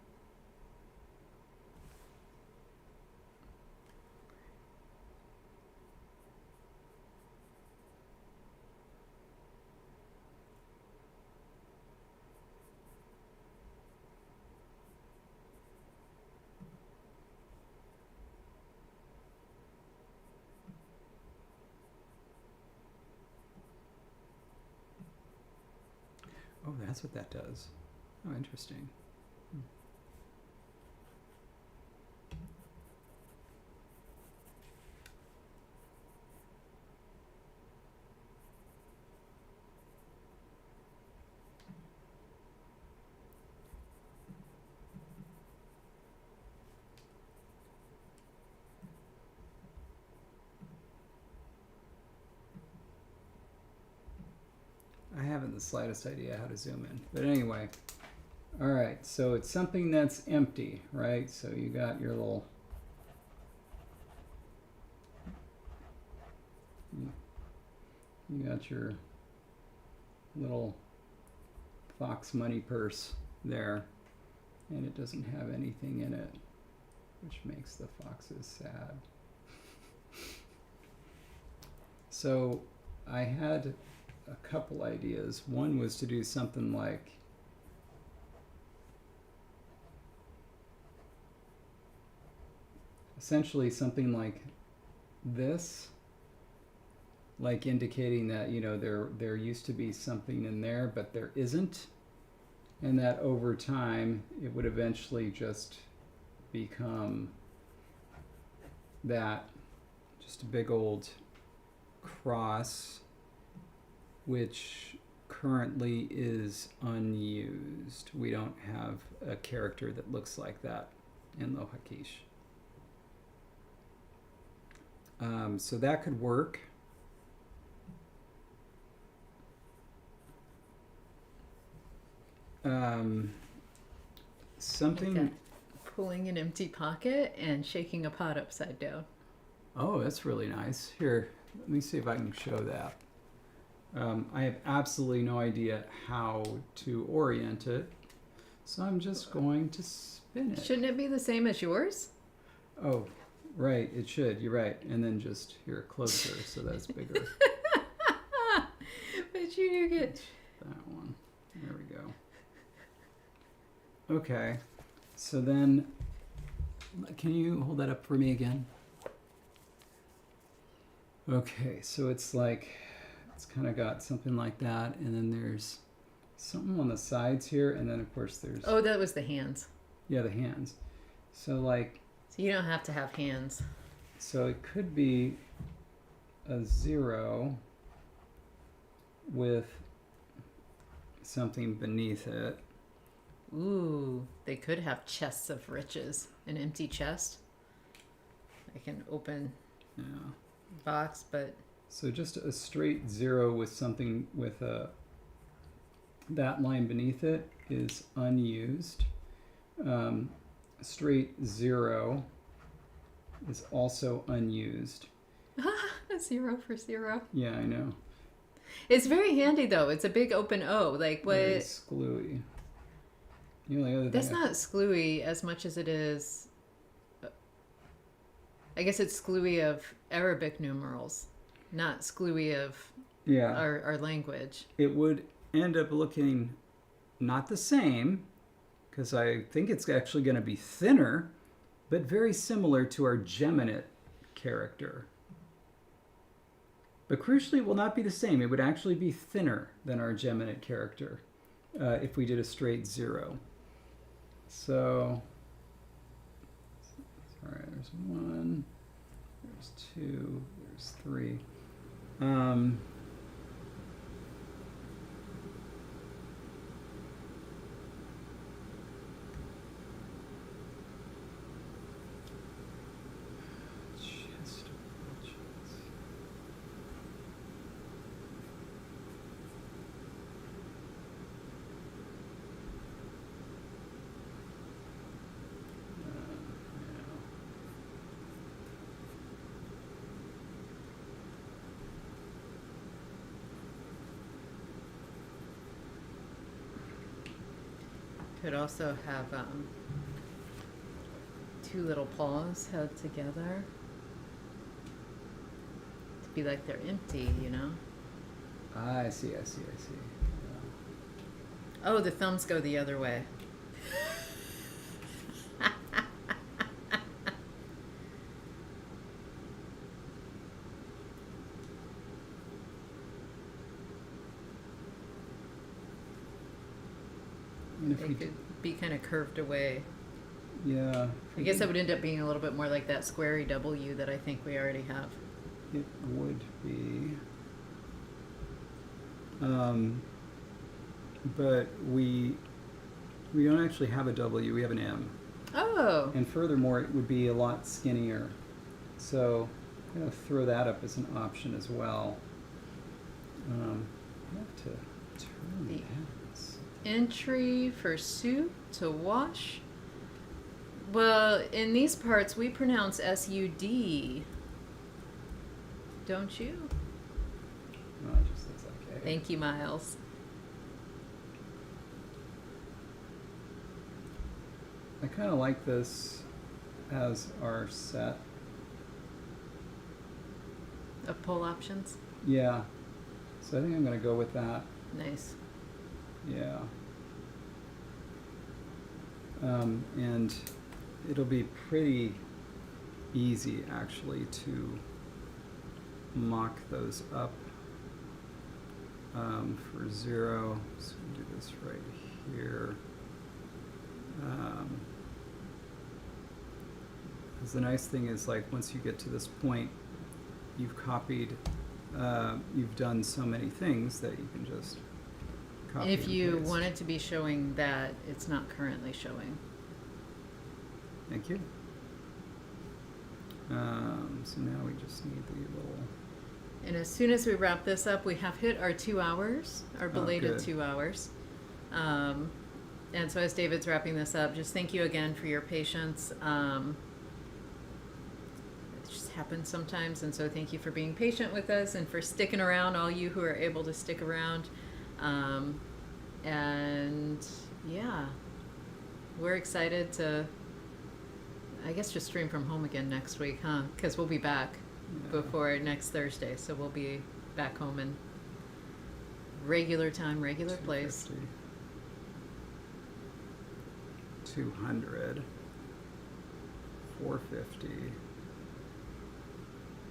Oh, that's what that does. Oh, interesting. I haven't the slightest idea how to zoom in. But anyway, all right, so it's something that's empty, right? So you got your little, you got your little fox money purse there, and it doesn't have anything in it, which makes the foxes sad. So I had a couple ideas. One was to do something like essentially something like this, like indicating that, you know, there used to be something in there, but there isn't, and that over time it would eventually just become that, just a big old cross, which currently is unused. We don't have a character that looks like that in Lohakish. So that could work. Something. Like that. Pulling an empty pocket and shaking a pot upside down. Oh, that's really nice. Here, let me see if I can show that. I have absolutely no idea how to orient it, so I'm just going to spin it. Shouldn't it be the same as yours? Oh, right, it should. You're right. And then just here, closer, so that's bigger. But you do get... That one. There we go. Okay, so then, can you hold that up for me again? Okay, so it's like, it's kind of got something like that, and then there's something on the sides here, and then of course there's... Oh, that was the hands. Yeah, the hands. So like... So you don't have to have hands. So it could be a 0 with something beneath it. Ooh, they could have chests of riches. An empty chest. Like an open box, but... So just a straight 0 with something with that line beneath it is unused. Straight 0 is also unused. A 0 for 0. Yeah, I know. It's very handy though. It's a big open O. Like what? Very screwy. The only other That's thing not screwy as much as it is. I guess it's screwy of Arabic numerals, not screwy of our language. It would end up looking not the same, because I think it's actually going to be thinner, but very similar to our geminate character. But crucially, it will not be the same. It would actually be thinner than our geminate character if we did a straight 0. So, sorry, there's 1, there's 2, there's 3. Could also have 2 little paws held together to be like they're empty, you know? I see. Yeah. Oh, the thumbs go the other way. They could be kind of curved away. Yeah. I guess that would end up being a little bit more like that squarey W that I think we already have. It would be. But we don't actually have a W, we have an M. Oh. And furthermore, it would be a lot skinnier. So I'm going to throw that up as an option as well. I have to turn that. Entry for soup to wash. Well, in these parts we pronounce S-U-D. Don't you? Oh, it just looks like A. Thank you, Miles. I kind of like this as our set. Of poll options? Yeah. So I think I'm going to go with that. Nice. Yeah. And it'll be pretty easy actually to mock those up for 0. So we'll do this right here. Because the nice thing is, like, once you get to this point, you've copied, you've done so many things that you can just copy If and you paste. want it to be showing that, it's not currently showing. Thank you. So now we just need the little... And as soon as we wrap this up, we have hit our 2 hours, our belated good. 2 hours. And so as David's wrapping this up, just thank you again for your patience. It just happens sometimes, and so thank you for being patient with us and for sticking around, all you who are able to stick around. And yeah, we're excited to, I guess, just stream from home again next week, huh? Because we'll be back before next Thursday, so we'll be back home in regular time, regular place. 200, 450,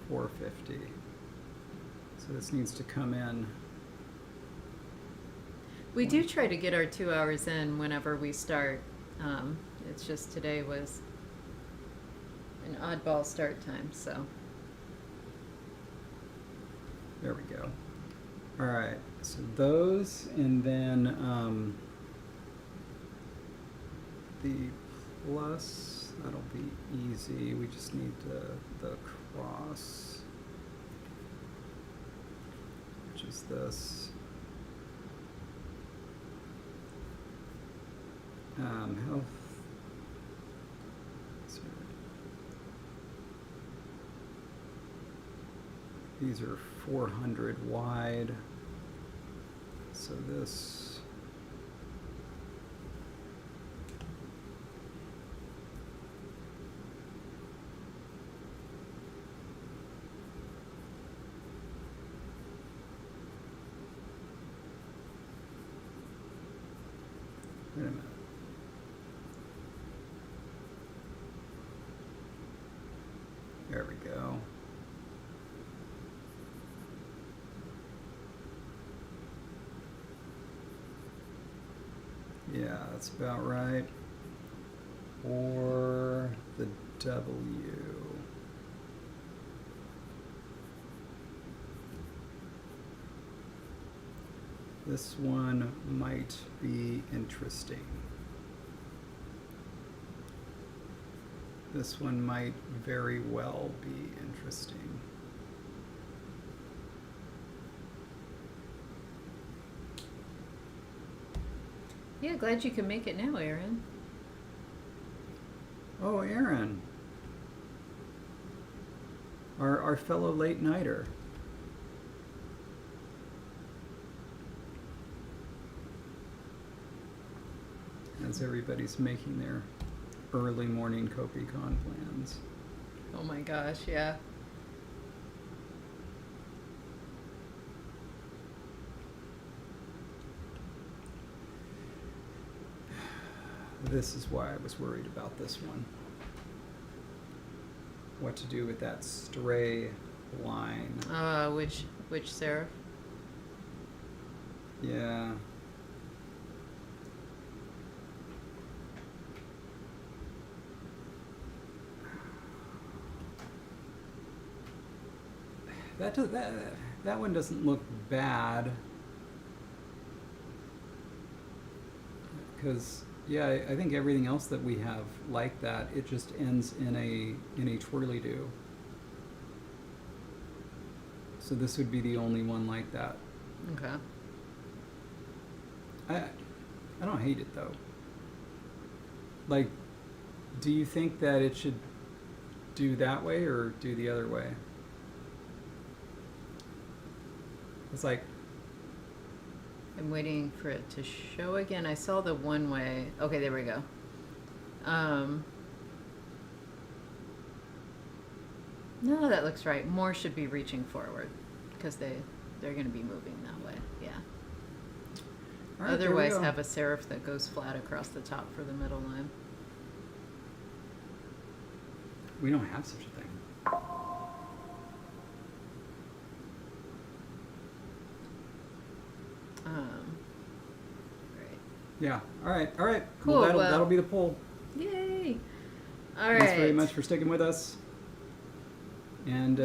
450. So this needs to come in. We do try to get our 2 hours in whenever we start. It's just today was an oddball start time, so. There we go. All right, so those, and then the plus, that'll be easy. We just need the cross, which is this. Health. Sorry. These are 400 wide. So this. Wait a minute. There we go. Yeah, that's about right. Or the W. This one might be interesting. This one might very well be interesting. Yeah, glad you can make it now, Aaron. Oh, Aaron. Our fellow late nighter. As everybody's making their early morning CopyCon plans. Oh my gosh, yeah. This is why I was worried about this one. What to do with that stray line. Which serif? Yeah. That one doesn't look bad. Because yeah, I think everything else that we have like that, it just ends in a twirly-do. So this would be the only one like that. Okay. I don't hate it though. Like, do you think that it should do that way or do the other way? It's like, I'm waiting for it to show again. I saw the one way. Okay, there we go. No, that looks right. More should be reaching forward because they're going to be moving that way. Yeah. All right, there we Otherwise, go. have a serif that goes flat across the top for the middle line. We don't have such a thing. Right. Yeah. All right. All right. Cool, Well, well- that'll be the poll. Yay! All right. Thanks very much for sticking with us. And